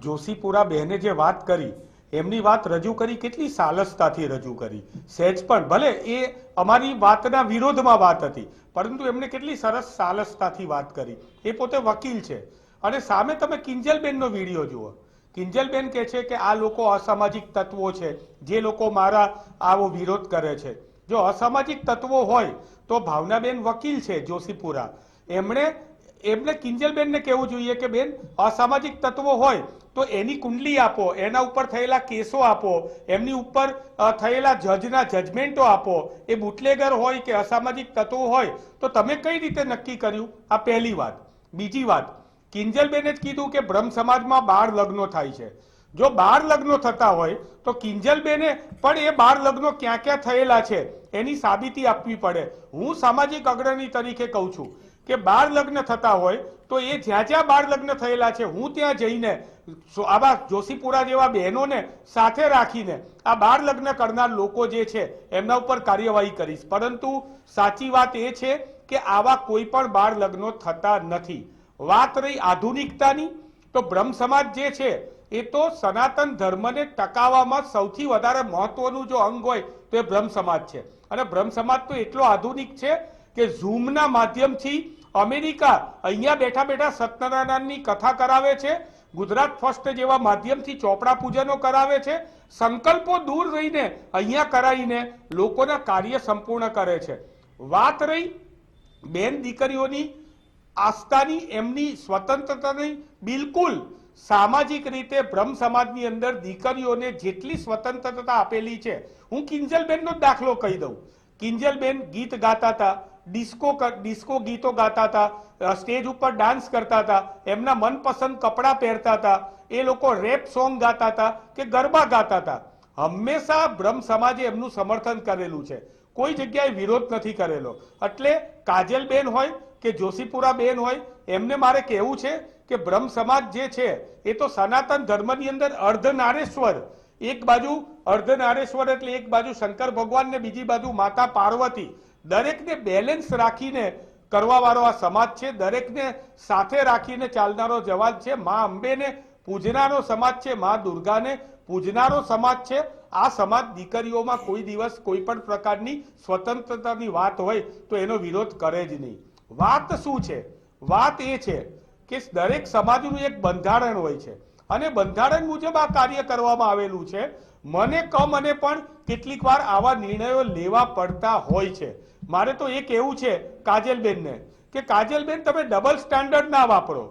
જોશીપુરા બહેને જે વાત કરી એમની વાત રજૂ કરી કેટલી સાલસતાથી રજૂ કરી. સહેજ પણ ભલે એ અમારી વાતના વિરોધમાં વાત હતી પરંતુ એમણે કેટલી સરસ સાલસતાથી વાત કરી. એ પોતે વકીલ છે. અને સામે તમે કિંજલબેનનો વિડીયો જુઓ. કિંજલબેન કહે છે કે આ લોકો અસામાજિક તત્વો છે જે લોકો મારા આવો વિરોધ કરે છે. જો અસામાજિક તત્વો હોય તો ભાવનાબેન વકીલ છે જોશીપુરા, એમને કિંજલબેનને કહેવું જોઈએ કે બેન અસામાજિક તત્વો હોય તો એની કુંડલી આપો, એના ઉપર થયેલા કેસો આપો, એમની ઉપર થયેલા જજના જજમેન્ટો આપો. એ બુટલેગર હોય કે અસામાજિક તત્વો હોય તો તમે કઈ રીતે નક્કી કર્યું? આ પહેલી વાત. બીજી વાત, કિંજલબેને જ કીધું કે બ્રહ્મ સમાજમાં 12 લગ્નો થાય છે. જો 12 લગ્નો થતા હોય તો કિંજલબેને પણ એ 12 લગ્નો ક્યાં ક્યાં થયેલા છે એની સાબિતી આપવી પડે. હું સામાજિક અગ્રણી તરીકે કહું છું કે 12 લગ્ન થતા હોય તો એ જ્યાં જ્યાં 12 લગ્ન થયેલા છે હું ત્યાં જઈને આવા જોશીપુરા જેવા બહેનોને સાથે રાખીને આ 12 લગ્ન કરનાર લોકો જે છે એમના ઉપર કાર્યવાહી કરીશ. પરંતુ સાચી વાત એ છે કે આવા કોઈ પણ 12 લગ્નો થતા નથી. વાત રહી આધુનિકતાની, તો બ્રહ્મ સમાજ જે છે એ તો સનાતન ધર્મને ટકાવવામાં સૌથી વધારે મહત્વનું જો અંગ હોય તો એ બ્રહ્મ સમાજ છે. અને બ્રહ્મ સમાજ તો એટલો આધુનિક છે કે ઝૂમના માધ્યમથી અમેરિકા અહીંયા બેઠા બેઠા સત્યનારાયણની કથા કરાવે છે, ગુજરાત ફર્સ્ટ જેવા માધ્યમથી ચોપડા પૂજનો કરાવે છે, સંકલ્પો દૂર રહીને અહીંયા કરાવીને લોકોના કાર્ય સંપૂર્ણ કરે છે. વાત રહી બેન દીકરીઓની આસ્થાની, એમની સ્વતંત્રતાની, બિલકુલ સામાજિક રીતે બ્રહ્મ સમાજની અંદર દીકરીઓને જેટલી સ્વતંત્રતા આપેલી છે. હું કિંજલબેનનો જ દાખલો કહી દઉં. કિંજલબેન ગીત ગાતા હતા, ડિસ્કો ગીતો ગાતા હતા, સ્ટેજ ઉપર ડાન્સ કરતા હતા, એમના મનપસંદ કપડાં પહેરતા હતા, એ લોકો રેપ સોંગ ગાતા હતા કે ગરબા ગાતા હતા. હંમેશા બ્રહ્મ સમાજે એમનું સમર્થન કરેલું છે. કોઈ જગ્યાએ વિરોધ નથી કરેલો. એટલે કાજલબેન હોય કે જોશીપુરા બેન હોય, એમને મારે કહેવું છે કે બ્રહ્મ સમાજ જે છે એ તો સનાતન ધર્મની અંદર અર્ધનારેશ્વર, એક બાજુ અર્ધનારેશ્વર એટલે એક બાજુ શંકર ભગવાન ને બીજી બાજુ માતા પાર્વતી, દરેકને બેલેન્સ રાખીને કરવા વાળો આ સમાજ છે. દરેકને સાથે રાખીને ચાલનારો જવાબ છે. મા અંબેને પૂજનારો સમાજ છે, મા દુર્ગાને પૂજનારો સમાજ છે. આ સમાજ દીકરીઓમાં કોઈ દિવસ કોઈ પણ પ્રકારની સ્વતંત્રતાની વાત હોય તો એનો વિરોધ કરે જ નહીં. વાત શું છે? વાત એ છે કે દરેક સમાજનું એક બંધારણ હોય છે અને બંધારણ મુજબ આ કાર્ય કરવામાં આવેલું છે. મને કમને પણ કેટલીક વાર આવા નિર્ણયો લેવા પડતા હોય છે. મારે તો એ કહેવું છે કાજલબેનને કે કાજલબેન, તમે ડબલ સ્ટાન્ડર્ડ ના વાપરો.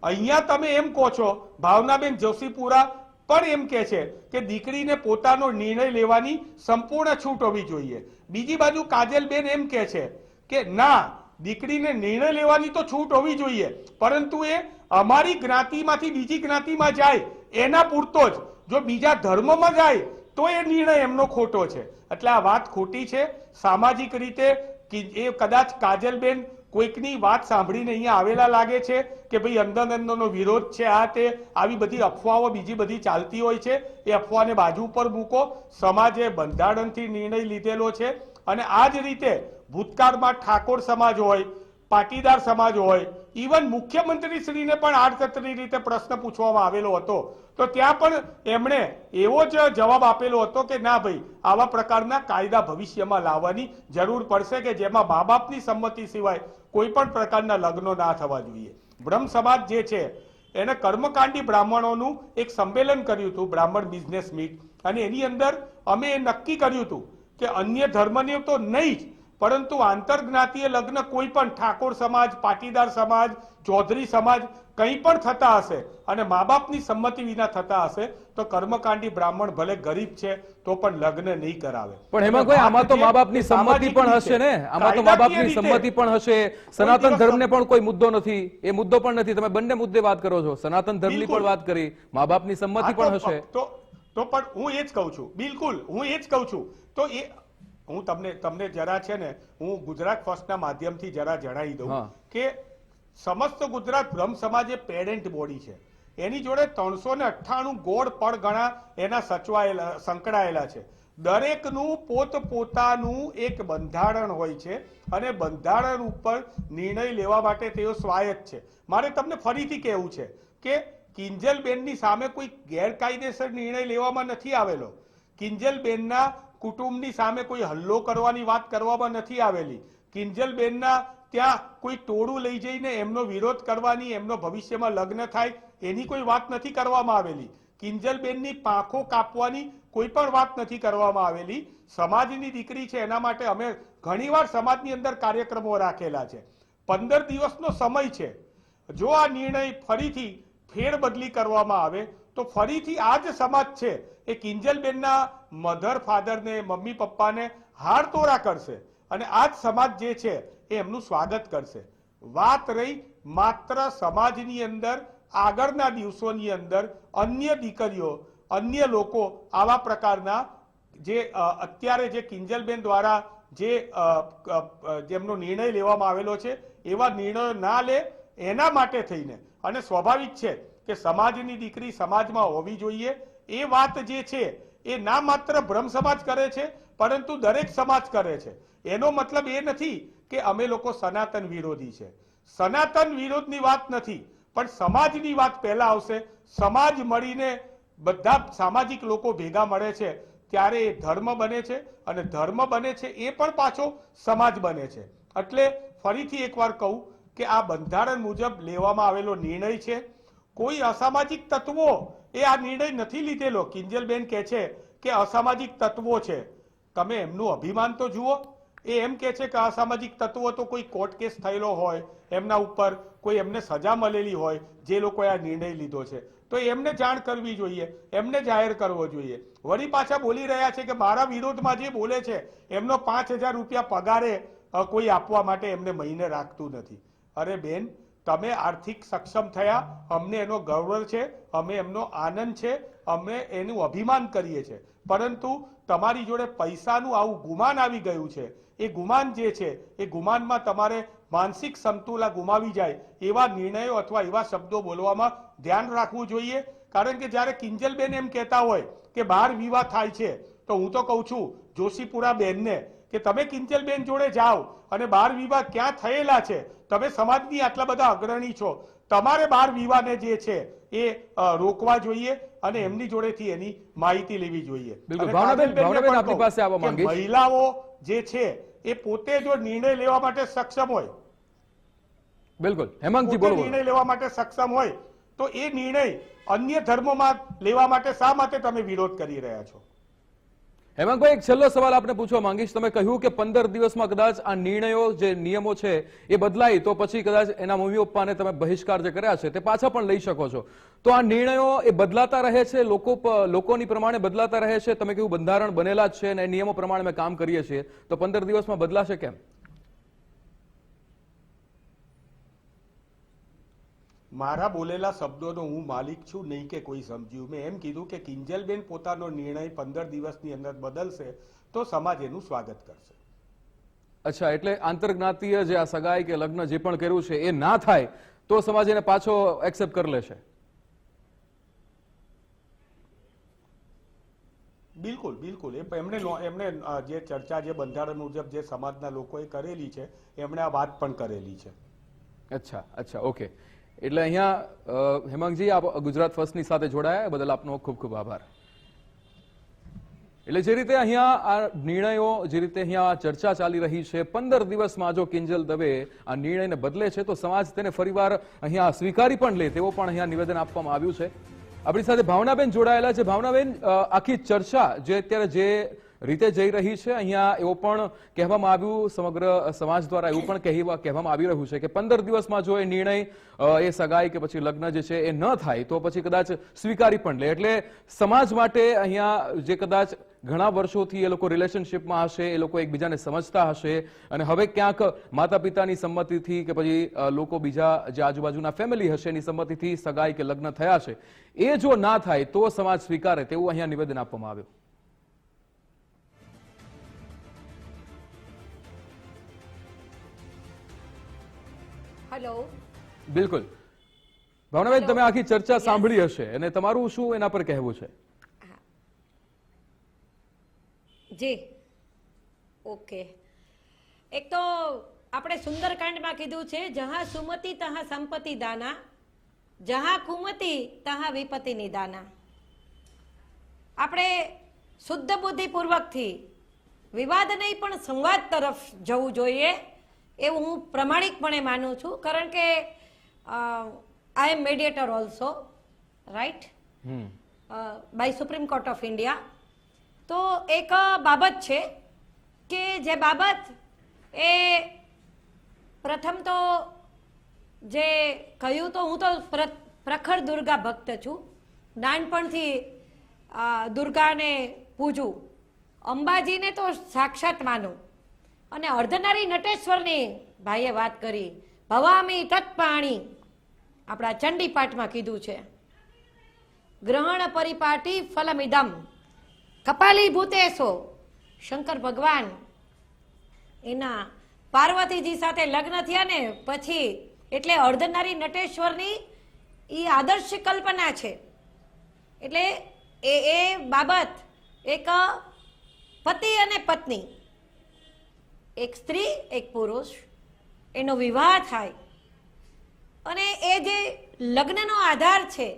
અહીંયા તમે એમ કહો છો, ભાવનાબેન જોશીપુરા પણ એમ કે છે કે દીકરીને પોતાનો નિર્ણય લેવાની સંપૂર્ણ છૂટ હોવી જોઈએ. બીજી બાજુ કાજલબેન એમ કે છે કે ના, દીકરીને નિર્ણય લેવાની તો છૂટ હોવી જોઈએ, પરંતુ એ અમારી જ્ઞાતિમાંથી બીજી જ્ઞાતિમાં જાય એના પૂરતો જ. જો બીજા ધર્મમાં જાય તો એ નિર્ણય એમનો ખોટો છે. એટલે આ વાત ખોટી છે. સામાજિક રીતે એ કદાચ કાજલબેન કોઈકની વાત સાંભળીને અહીંયા આવેલા લાગે છે કે ભાઈ અંદરનો વિરોધ છે, આ તે આવી બધી અફવાઓ બીજી બધી ચાલતી હોય છે. એ અફવાને બાજુ પર મૂકો. સમાજે બંધારણથી નિર્ણય લીધેલો છે અને આ જ રીતે ભૂતકાળમાં ઠાકોર સમાજ હોય, પાટીદાર સમાજ હોય, ઇવન મુખ્યમંત્રી શ્રીને પણ આડકતરી રીતે પ્રશ્ન પૂછવામાં આવેલો હતો, તો ત્યાં પણ એમણે એવો જ જવાબ આપેલો હતો કે ના ભાઈ, આવા પ્રકારના કાયદા ભવિષ્યમાં લાવવાની જરૂર પડશે કે જેમાં મા બાપની સંમતિ સિવાય કોઈ પણ પ્રકારના લગ્નો ના થવા જોઈએ. બ્રહ્મ સમાજ જે છે એને કર્મકાંડી બ્રાહ્મણોનું એક સંમેલન કર્યું હતું, બ્રાહ્મણ બિઝનેસ મીટ, અને એની અંદર અમે એ નક્કી કર્યું હતું કે અન્ય ધર્મને તો નહીં જ, પરંતુ આંતરજ્ઞાતીય લગ્ન કોઈ પણ ઠાકોર સમાજ, પાટીદાર સમાજ, ચૌધરી સમાજ કંઈ પણ થતા હશે અને મા બાપની સંમતિ વિના થતા હશે તો કર્મકાંડી બ્રાહ્મણ ભલે ગરીબ છે તો પણ લગ્ન નહીં કરાવે. પણ એમાં કોઈ આમાં તો મા બાપની સંમતિ પણ હશે ને, આમાં તો મા બાપની સંમતિ પણ હશે. સનાતન ધર્મને પણ કોઈ મુદ્દો નથી, એ મુદ્દો પણ નથી. તમે બંને મુદ્દે વાત કરો છો, સનાતન ધર્મની પણ વાત કરી, મા બાપની સંમતિ પણ હશે. તો પણ હું એ જ કહું છું, બિલકુલ હું એ જ કહું છું. તો એ હું તમને જરા છે ને, હું ગુજરાત ફર્સ્ટના માધ્યમથી જરા જણાવી દઉં કે સમસ્ત ગુજરાત બ્રહ્મ સમાજ એ પેરેન્ટ બોડી છે. એની જોડે 398 ગોળ પડગણા એના સંકળાયેલા છે. દરેકનું પોતપોતાનું એક બંધારણ હોય છે અને બંધારણ ઉપર નિર્ણય લેવા માટે તેઓ સ્વાયત્ત છે. મારે તમને ફરીથી કહેવું છે કે કિંજલબેનની સામે કોઈ ગેરકાયદેસર નિર્ણય લેવામાં નથી આવેલો. કિંજલબેનના કુટુંબની સામે કોઈ હલ્લો કરવાની વાત કરવામાં નથી આવેલી. કિંજલબેનના ત્યાં કોઈ ટોળું લઈ જઈને એમનો વિરોધ કરવાની, એમનો ભવિષ્યમાં લગ્ન થાય એની કોઈ વાત નથી કરવામાં આવેલી. કિંજલબેનની પાંખો કાપવાની કોઈ પણ વાત નથી કરવામાં આવેલી. સમાજની દીકરી છે એના માટે અમે ઘણીવાર સમાજની અંદર કાર્યક્રમો રાખેલા છે. 15 દિવસનો સમય છે. જો આ નિર્ણય ફરીથી ફેરબદલી કરવામાં આવે તો ફરીથી આ જ સમાજ છે એ કિંજલબેનના મધર ફાધરને, મમ્મી પપ્પાને હાર તોરા કરશે અને આ જ સમાજ જે છે એ એમનું સ્વાગત કરશે. વાત રહી માત્ર સમાજની અંદર આગળના દિવસોની અંદર અન્ય દીકરીઓ, અન્ય લોકો આવા પ્રકારના જે અત્યારે જે કિંજલબેન દ્વારા જેમનો નિર્ણય લેવામાં આવેલો છે એવા નિર્ણયો ના લે એના માટે થઈને, અને સ્વાભાવિક છે કે સમાજની દીકરી સમાજમાં હોવી જોઈએ. એ વાત જે છે એ ના માત્ર બ્રહ્મ સમાજ કરે છે પરંતુ દરેક સમાજ કરે છે. એનો મતલબ એ નથી કે અમે લોકો સનાતન વિરોધી છે. સનાતન વિરોધની વાત નથી, પણ સમાજની વાત પહેલા આવશે. સમાજ મળીને બધા સામાજિક લોકો ભેગા મળે છે ત્યારે એ ધર્મ બને છે અને ધર્મ બને છે એ પણ પાછો સમાજ બને છે. એટલે ફરીથી એકવાર કહું કે આ બંધારણ મુજબ લેવામાં આવેલો નિર્ણય છે. કોઈ અસામાજિક તત્વો એ આ નિર્ણય નથી લીધેલો. કિંજલબેન કહે છે કે અસામાજિક તત્વો છે. તમે એમનું અભિમાન તો જુઓ. એ એમ કે છે કે અસામાજિક તત્વો તો કોઈ કોર્ટ કેસ થયેલો હોય, એમના ઉપર કોઈ એમને સજા મળેલી હોય, જે લોકોએ આ નિર્ણય લીધો છે તો એમને જાણ કરવી જોઈએ, એમને જાહેર કરવો જોઈએ. વળી પાછા બોલી રહ્યા છે કે મારા વિરોધમાં જે બોલે છે એમનો 5000 રૂપિયા પગારે કોઈ આપવા માટે એમને મહિને રાખતું નથી. અરે બેન, તમે આર્થિક સક્ષમ થયા, અમને એનો ગૌરવ છે, અમે એમનો આનંદ છે, અમે એનું અભિમાન કરીએ છીએ, પરંતુ તમારી જોડે પૈસાનું આવું ગુમાન આવી ગયું છે, એ ગુમાન જે છે એ ગુમાનમાં તમારે માનસિક સમતુલા ગુમાવી જાય એવા નિર્ણયો અથવા એવા શબ્દો બોલવામાં ધ્યાન રાખવું જોઈએ. કારણ કે જ્યારે કિંજલબેન એમ કહેતા હોય કે બાર વિવાહ થાય છે, તો હું તો કહું છું જોશીપુરા બેનને કે તમે કિંજલબેન જોડે જાઓ અને બાર વિવાહ ક્યાં થયેલા છે, તમે સમાજની આટલા બધા અગ્રણી છો, તમારે બાર વિવાહને જે છે એ રોકવા જોઈએ અને એમની જોડેથી એની માહિતી લેવી જોઈએ. બિલકુલ. અને ભાવનાબેન, કાજલબેનને પણ આપની કહું પાસે આવવા કે માંગીશ. મહિલાઓ જે છે એ પોતે જો નિર્ણય લેવા માટે સક્ષમ હોય, બિલકુલ. હેમાંગજી, પોતે બોલો. નિર્ણય લેવા માટે સક્ષમ હોય તો એ નિર્ણય અન્ય ધર્મોમાં લેવા માટે શા માટે તમે વિરોધ કરી રહ્યા છો? હેમાંગભાઈ, એક છેલ્લો સવાલ આપને પૂછવા માંગીશ. તમે કહ્યું કે 15 દિવસમાં કદાચ આ નિર્ણયો જે નિયમો છે એ બદલાય તો પછી કદાચ એના મમ્મી પપ્પાને તમે બહિષ્કાર જે કર્યા છે તે પાછા પણ લઈ શકો છો. તો આ નિર્ણયો એ બદલાતા રહે છે, લોકોની પ્રમાણે બદલાતા રહે છે. તમે કહ્યું બંધારણ બનેલા જ છે અને નિયમો પ્રમાણે અમે કામ કરીએ છીએ, તો 15 દિવસમાં બદલાશે કેમ? મારા બોલેલા શબ્દોનો હું માલિક છું નહીં કે કોઈ સમજ્યું. મેં એમ કીધું કે કિંજલબેન પોતાનો નિર્ણય 15 દિવસની અંદર બદલશે તો સમાજ એનું સ્વાગત કરશે. અચ્છા, એટલે આંતરજ્ઞાતીય જે આ સગાઈ કે લગ્ન જે પણ કર્યું છે એ ના થાય તો સમાજ એને પાછો એક્સેપ્ટ કરી લેશે? બિલકુલ બિલકુલ. એમણે જે ચર્ચા જે બંધારણ મુજબ જે સમાજના લોકોએ કરેલી છે એમણે આ વાત પણ કરેલી છે. અચ્છા, ઓકે. એટલે અહીંયા હેમાંગજી, આપ ગુજરાત ફર્સ્ટની સાથે જોડાયા બદલ આપનો ખૂબ ખૂબ આભાર. એટલે જે રીતે અહીંયા આ નિર્ણયો, જે રીતે અહીંયા ચર્ચા ચાલી રહી છે, 15 દિવસમાં જો કિંજલ દવે આ નિર્ણયને બદલે છે તો સમાજ તેને ફરીવાર અહીંયા સ્વીકારી પણ લે તેવો પણ અહીંયા નિવેદન આપવામાં આવ્યું છે. આપણી સાથે ભાવનાબેન જોડાયેલા છે. ભાવનાબેન, આખી ચર્ચા જે અત્યારે જે રીતે જઈ રહી છે, અહીંયા એવું પણ કહેવામાં આવ્યું, સમગ્ર સમાજ દ્વારા એવું પણ કહેવામાં આવી રહ્યું છે કે 15 દિવસમાં જો એ નિર્ણય એ સગાઈ કે પછી લગ્ન જે છે એ ન થાય તો પછી કદાચ સ્વીકારી પણ લે. એટલે સમાજ માટે અહીંયા જે કદાચ ઘણા વર્ષોથી એ લોકો રિલેશનશિપમાં હશે, એ લોકો એકબીજાને સમજતા હશે અને હવે ક્યાંક માતા પિતાની સંમતિથી કે પછી લોકો બીજા જે આજુબાજુના ફેમિલી હશે એની સંમતિથી સગાઈ કે લગ્ન થયા છે, એ જો ના થાય તો સમાજ સ્વીકારે તેવું અહીંયા નિવેદન આપવામાં આવ્યું. હેલો. બિલકુલ. ભાવનાબેન, તમે આખી ચર્ચા સાંભળી હશે અને તમારું શું એના પર કહેવું છે? જી, ઓકે. એક તો આપણે સુંદરકાંડમાં કીધું છે, જહાં સુમતિ તહાં સંપત્તિ દાના, જહાં કુમતિ તહાં વિપત્તિ નિદાના. આપણે શુદ્ધ બુદ્ધિપૂર્વકથી વિવાદ નહીં પણ સંવાદ તરફ જવું જોઈએ એવું હું પ્રમાણિકપણે માનું છું. કારણ કે I am mediator also, right, by Supreme Court of India. તો એક બાબત છે કે જે બાબત એ પ્રથમ તો જે કહ્યું તો હું તો પ્રખર દુર્ગા ભક્ત છું, નાનપણથી દુર્ગાને પૂજું, અંબાજીને તો સાક્ષાત માનું. અને અર્ધનારી નટેશ્વરની ભાઈએ વાત કરી, ભવામી તત્પાણી આપણા ચંડીપાઠમાં કીધું છે, ગ્રહણ પરિપાટી ફલમિદમ કપાલી ભૂતેશો. શંકર ભગવાન એના પાર્વતીજી સાથે લગ્ન થયા ને પછી એટલે અર્ધનારી નટેશ્વરની એ આદર્શ કલ્પના છે. એટલે એ બાબત એક પતિ અને પત્ની, એક સ્ત્રી એક પુરુષ, એનો વિવાહ થાય અને એ જે લગ્નનો આધાર છે,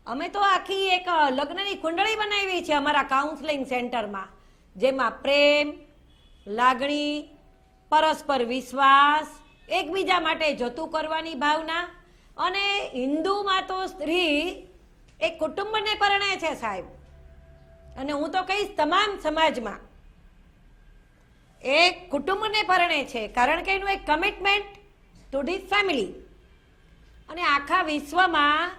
અમે તો આખી એક લગ્નની કુંડળી બનાવી છે અમારા કાઉન્સેલિંગ સેન્ટરમાં, જેમાં પ્રેમ, લાગણી, પરસ્પર વિશ્વાસ, એકબીજા માટે જતું કરવાની ભાવના. અને હિન્દુમાં તો સ્ત્રી એક કુટુંબને પરણે છે સાહેબ, અને હું તો કહીશ તમામ સમાજમાં એક કુટુંબને પરણે છે, કારણ કે એનું એક કમિટમેન્ટ ટુ ધી ફેમિલી. અને આખા વિશ્વમાં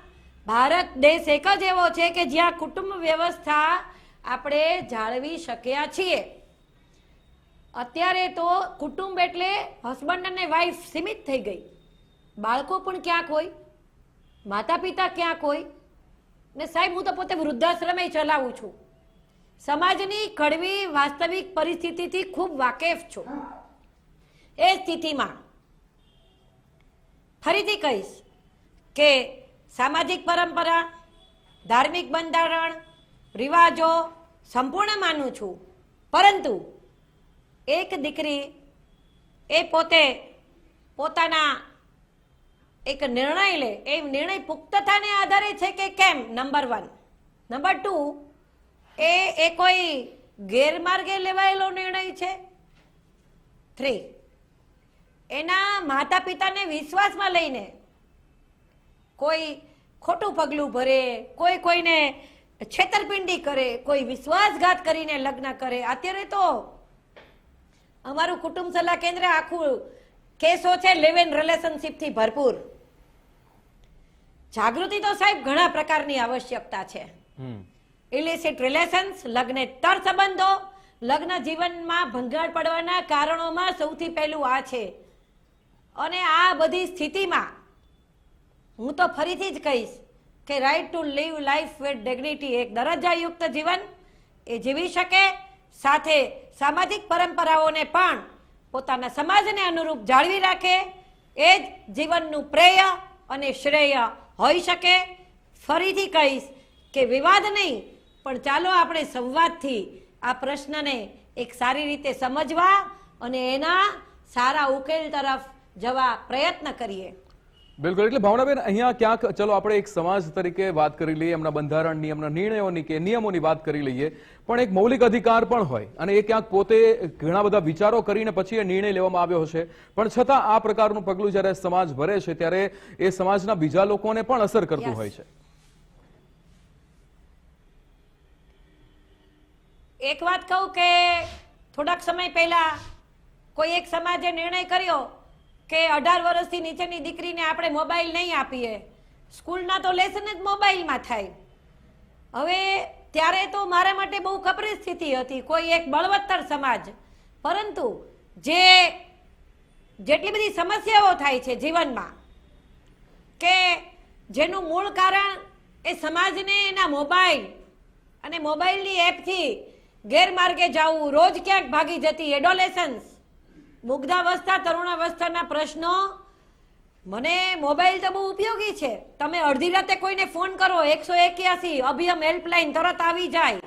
ભારત દેશ એક જ એવો છે કે જ્યાં કુટુંબ વ્યવસ્થા આપણે જાળવી શક્યા છીએ. અત્યારે તો કુટુંબ એટલે હસબન્ડ અને વાઈફ સીમિત થઈ ગઈ, બાળકો પણ ક્યાંક હોય, માતા પિતા ક્યાંક હોય, ને સાહેબ હું તો પોતે વૃદ્ધાશ્રમે ચલાવું છું. સમાજની કડવી વાસ્તવિક પરિસ્થિતિથી ખૂબ વાકેફ છું. એ સ્થિતિમાં ફરીથી કહીશ કે સામાજિક પરંપરા, ધાર્મિક બંધારણ, રિવાજો સંપૂર્ણ માનું છું, પરંતુ એક દીકરી એ પોતે પોતાના એક નિર્ણય લે, એ નિર્ણય પુખ્તતાને આધારે છે કે કેમ, નંબર 1. નંબર 2, એ કોઈ ગેરમાર્ગે લેવાયેલો નિર્ણય છે. 3, એના માતા પિતાને વિશ્વાસમાં લઈને કોઈ ખોટું પગલું ભરે, કોઈને છેતરપિંડી કરે, કોઈ વિશ્વાસઘાત કરીને લગ્ન કરે. અત્યારે તો અમારું કુટુંબ સલાહ કેન્દ્ર આખું કેસો છે લિવ ઇન રિલેશનશિપ થી ભરપૂર. જાગૃતિ તો સાહેબ ઘણા પ્રકારની આવશ્યકતા છે. ઇલિસિટ રિલેશન્સ, લગ્નેતર સંબંધો, લગ્ન જીવનમાં ભંગાણ પડવાના કારણોમાં સૌથી પહેલું આ છે. અને આ બધી સ્થિતિમાં હું તો ફરીથી જ કહીશ કે right to live life with dignity, એક દરજ્જાયુક્ત જીવન એ જીવી શકે, સાથે સામાજિક પરંપરાઓને પણ પોતાના સમાજને અનુરૂપ જાળવી રાખે, એ જ જીવનનું પ્રેય અને શ્રેય હોઈ શકે. ફરીથી કહીશ કે વિવાદ નહીં, પણ ચાલો આપણે સંવાદથી આ પ્રશ્નને એક સારી રીતે સમજવા અને એના સારા ઉકેલ તરફ જવા પ્રયત્ન કરીએ. બિલકુલ. એટલે ભાવનાબેન, અહીંયા ક્યાંક ચલો આપણે એક સમાજ તરીકે વાત કરી લઈએ, એમના બંધારણની, એમના નિર્ણયોની કે નિયમોની વાત કરી લઈએ, પણ એક મૌલિક અધિકાર પણ હોય અને એ ક્યાંક પોતે ઘણા બધા વિચારો કરીને પછી એ નિર્ણય લેવામાં આવ્યો હશે, પણ છતાં આ પ્રકારનું પગલું જ્યારે સમાજ ભરે છે ત્યારે એ સમાજના બીજા લોકોને પણ અસર કરતું હોય છે. એક વાત કહું કે થોડાક સમય પહેલા કોઈ એક સમાજે નિર્ણય કર્યો કે 18 વર્ષથી નીચેની દીકરીને આપણે મોબાઈલ નહીં આપીએ, સ્કૂલના તો લેસન જ મોબાઈલમાં થાય. હવે ત્યારે તો મારા માટે બહુ કપરી સ્થિતિ હતી, કોઈ એક બળવત્તર સમાજ, પરંતુ જેટલી બધી સમસ્યાઓ થાય છે જીવનમાં કે જેનું મૂળ કારણ એ સમાજને એના મોબાઈલ અને મોબાઈલની એપથી ગેરમાર્ગે જવું, રોજ ક્યાંક ભાગી જતી એડોલેસન્સ, મુગ્ધાવસ્થા, તરુણાવસ્થાના પ્રશ્નો. મને મોબાઈલ તો બહુ ઉપયોગી છે. તમે અડધી રાતે કોઈને ફોન કરો, 181 અભિયમ હેલ્પલાઇન તરત આવી જાય,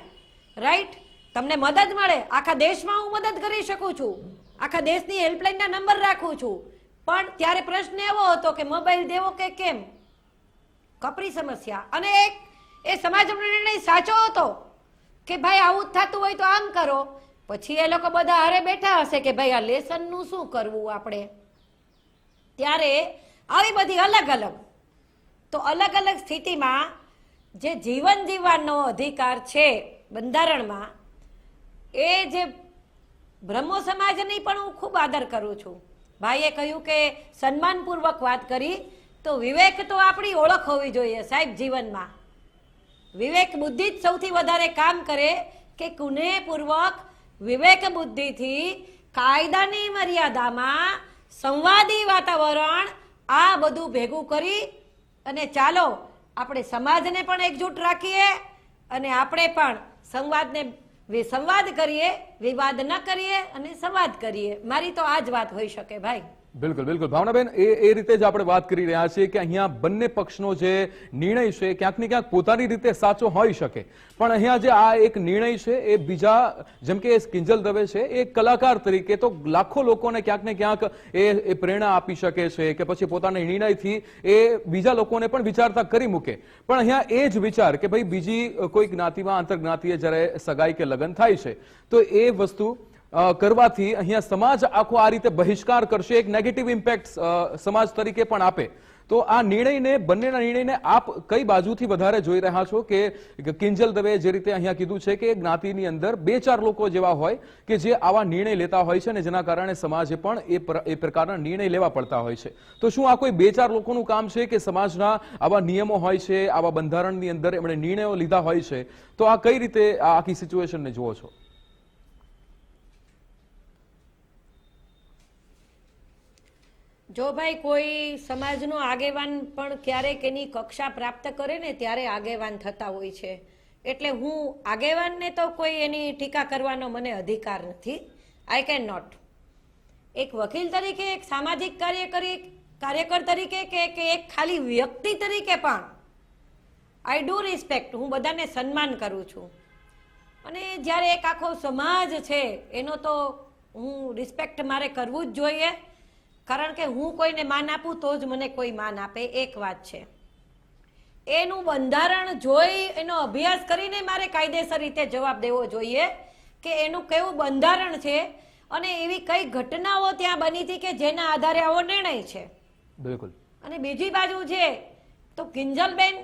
રાઈટ? તમને મદદ મળે. આખા દેશમાં હું મદદ કરી શકું છું, આખા દેશની હેલ્પલાઇનના નંબર રાખું છું. પણ ત્યારે પ્રશ્ન એવો હતો કે મોબાઈલ દેવો કે કેમ? કપરી સમસ્યા. અને એ સમાજનો નિર્ણય સાચો હતો કે ભાઈ આવું જ થતું હોય તો આમ કરો. પછી એ લોકો બધા હારે બેઠા હશે કે ભાઈ આ લેસનનું શું કરવું આપણે. ત્યારે આવી બધી અલગ અલગ સ્થિતિમાં જે જીવન જીવવાનો અધિકાર છે બંધારણમાં, એ જે બ્રહ્મો સમાજની પણ હું ખૂબ આદર કરું છું. ભાઈએ કહ્યું કે સન્માનપૂર્વક વાત કરી, તો વિવેક તો આપણી ઓળખ હોવી જોઈએ સાહેબ. જીવનમાં વિવેક બુદ્ધિ જ સૌથી વધારે કામ કરે કે કુનેહપૂર્વક વિવેક બુદ્ધિથી કાયદાની મર્યાદામાં સંવાદી વાતાવરણ આ બધું ભેગું કરી અને ચાલો આપણે સમાજને પણ એકજૂટ રાખીએ અને આપણે પણ સંવાદ કરીએ, વિવાદ ન કરીએ અને સંવાદ કરીએ. મારી તો આ જ વાત હોઈ શકે ભાઈ. બિલકુલ. ભાવનાબેન, એ રીતે જ આપણે વાત કરી રહ્યા છીએ કે અહીંયા બંને પક્ષનો જે નિર્ણય છે ક્યાંક ને ક્યાંક પોતાની રીતે સાચો હોઈ શકે, પણ અહીંયા જે આ એક નિર્ણય છે એ બીજા, જેમ કે કિંજલ દવે છે, એ કલાકાર તરીકે તો લાખો લોકોને ક્યાંક ને ક્યાંક એ પ્રેરણા આપી શકે છે કે પછી પોતાના નિર્ણયથી એ બીજા લોકોને પણ વિચારતા કરી મૂકે. પણ અહીંયા એ જ વિચાર કે ભાઈ બીજી કોઈ જ્ઞાતિમાં આંતરજ્ઞાતિએ જ્યારે સગાઈ કે લગ્ન થાય છે તો એ વસ્તુ કરવાથી અહીંયા સમાજ આખો આ રીતે બહિષ્કાર કરશે, એક નેગેટિવ ઇમ્પેક્ટ સમાજ તરીકે પણ આપે. તો આ નિર્ણયને, બંનેના નિર્ણયને આપ કઈ બાજુથી વધારે જોઈ રહ્યા છો? કે કિંજલ દવે જે રીતે અહીંયા કીધું છે કે જ્ઞાતિની અંદર 2-4 લોકો જેવા હોય કે જે આવા નિર્ણય લેતા હોય છે અને જેના કારણે સમાજે પણ એ પ્રકારના નિર્ણય લેવા પડતા હોય છે, તો શું આ કોઈ 2-4 લોકોનું કામ છે કે સમાજના આવા નિયમો હોય છે, આવા બંધારણની અંદર એમણે નિર્ણયો લીધા હોય છે? તો આ કઈ રીતે આ આખી સિચ્યુએશનને જુઓ છો? જો ભાઈ કોઈ સમાજનો આગેવાન પણ ક્યારેક એની કક્ષા પ્રાપ્ત કરે ને ત્યારે આગેવાન થતા હોય છે. એટલે હું આગેવાનને તો કોઈ એની ટીકા કરવાનો મને અધિકાર નથી. I can not. એક વકીલ તરીકે, એક સામાજિક કાર્યકર તરીકે કે એક ખાલી વ્યક્તિ તરીકે પણ આઈ ડુ રિસ્પેક્ટ. હું બધાને સન્માન કરું છું. અને જ્યારે એક આખો સમાજ છે એનો તો હું રિસ્પેક્ટ મારે કરવું જ જોઈએ. કારણ કે હું કોઈને માન આપું તો જ મને કોઈ માન આપે. એક વાત છે, એનું બંધારણ જોઈ એનો અભ્યાસ કરીને મારે કાયદેસર રીતે જવાબ દેવો જોઈએ કે એનું કેવું બંધારણ છે અને એવી કઈ ઘટનાઓ ત્યાં બની હતી કે જેના આધારે આવો નિર્ણય છે. બિલકુલ. અને બીજી બાજુ છે તો કિંજલબેન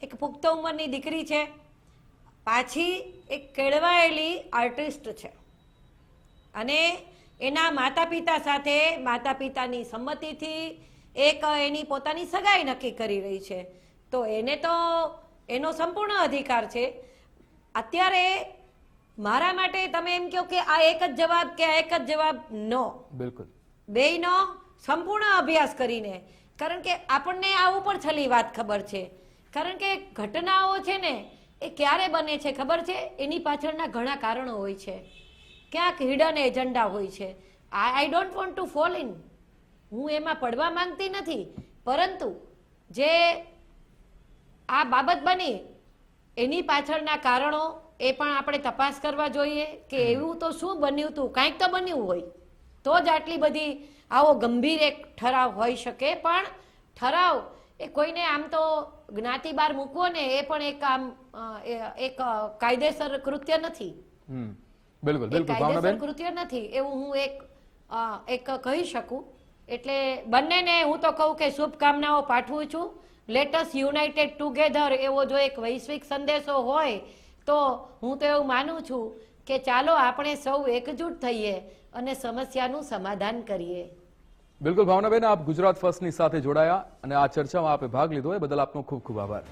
એક પુખ્ત ઉંમરની દીકરી છે, પાછી એક કેળવાયેલી આર્ટિસ્ટ છે અને એના માતા પિતા સાથે માતા પિતાની સંમતિથી એક એની પોતાની સગાઈ નક્કી કરી રહી છે. તો એને તો એનો સંપૂર્ણ અધિકાર છે. અત્યારે મારા માટે તમે એમ કહો કે આ એક જ જવાબ કે આ એક જ જવાબ, નો. બિલકુલ. બેયનો સંપૂર્ણ અભ્યાસ કરીને, કારણ કે આપણને આ ઉપર છેલ્લી વાત ખબર છે. કારણ કે ઘટનાઓ છે ને એ ક્યારે બને છે ખબર છે? એની પાછળના ઘણા કારણો હોય છે. ક્યાંક હિડન એજન્ડા હોય છે. I don't want to fall in. હું એમાં પડવા માંગતી નથી, પરંતુ જે આ બાબત બની એની પાછળના કારણો એ પણ આપણે તપાસ કરવા જોઈએ કે એવું તો શું બન્યું હતું. કાંઈક તો બન્યું હોય તો જ આટલી બધી આવો ગંભીર એક ઠરાવ હોઈ શકે. પણ ઠરાવ એ કોઈને આમ તો જ્ઞાતિ બહાર મૂકવો ને એ પણ એક આમ એક કાયદેસર કૃત્ય નથી. બિલકુલ બિલકુલ કાયદેસર કૃત્ય નથી એવું હું એક કહી શકું. એટલે બંનેને હું તો કહું કે શુભકામનાઓ પાઠવું છું. લેટ અસ યુનાઇટેડ ટુગેધર એવો જો એક વૈશ્વિક સંદેશો હોય તો હું તો એવું માનું છું કે ચાલો આપણે સૌ એકજૂટ થઈએ અને સમસ્યાનું સમાધાન કરીએ. બિલકુલ ભાવનાબેન, આપ ગુજરાત ફર્સ્ટની સાથે જોડાયા અને આ ચર્ચામાં આપે ભાગ લીધો એ બદલ આપનો ખૂબ ખૂબ આભાર.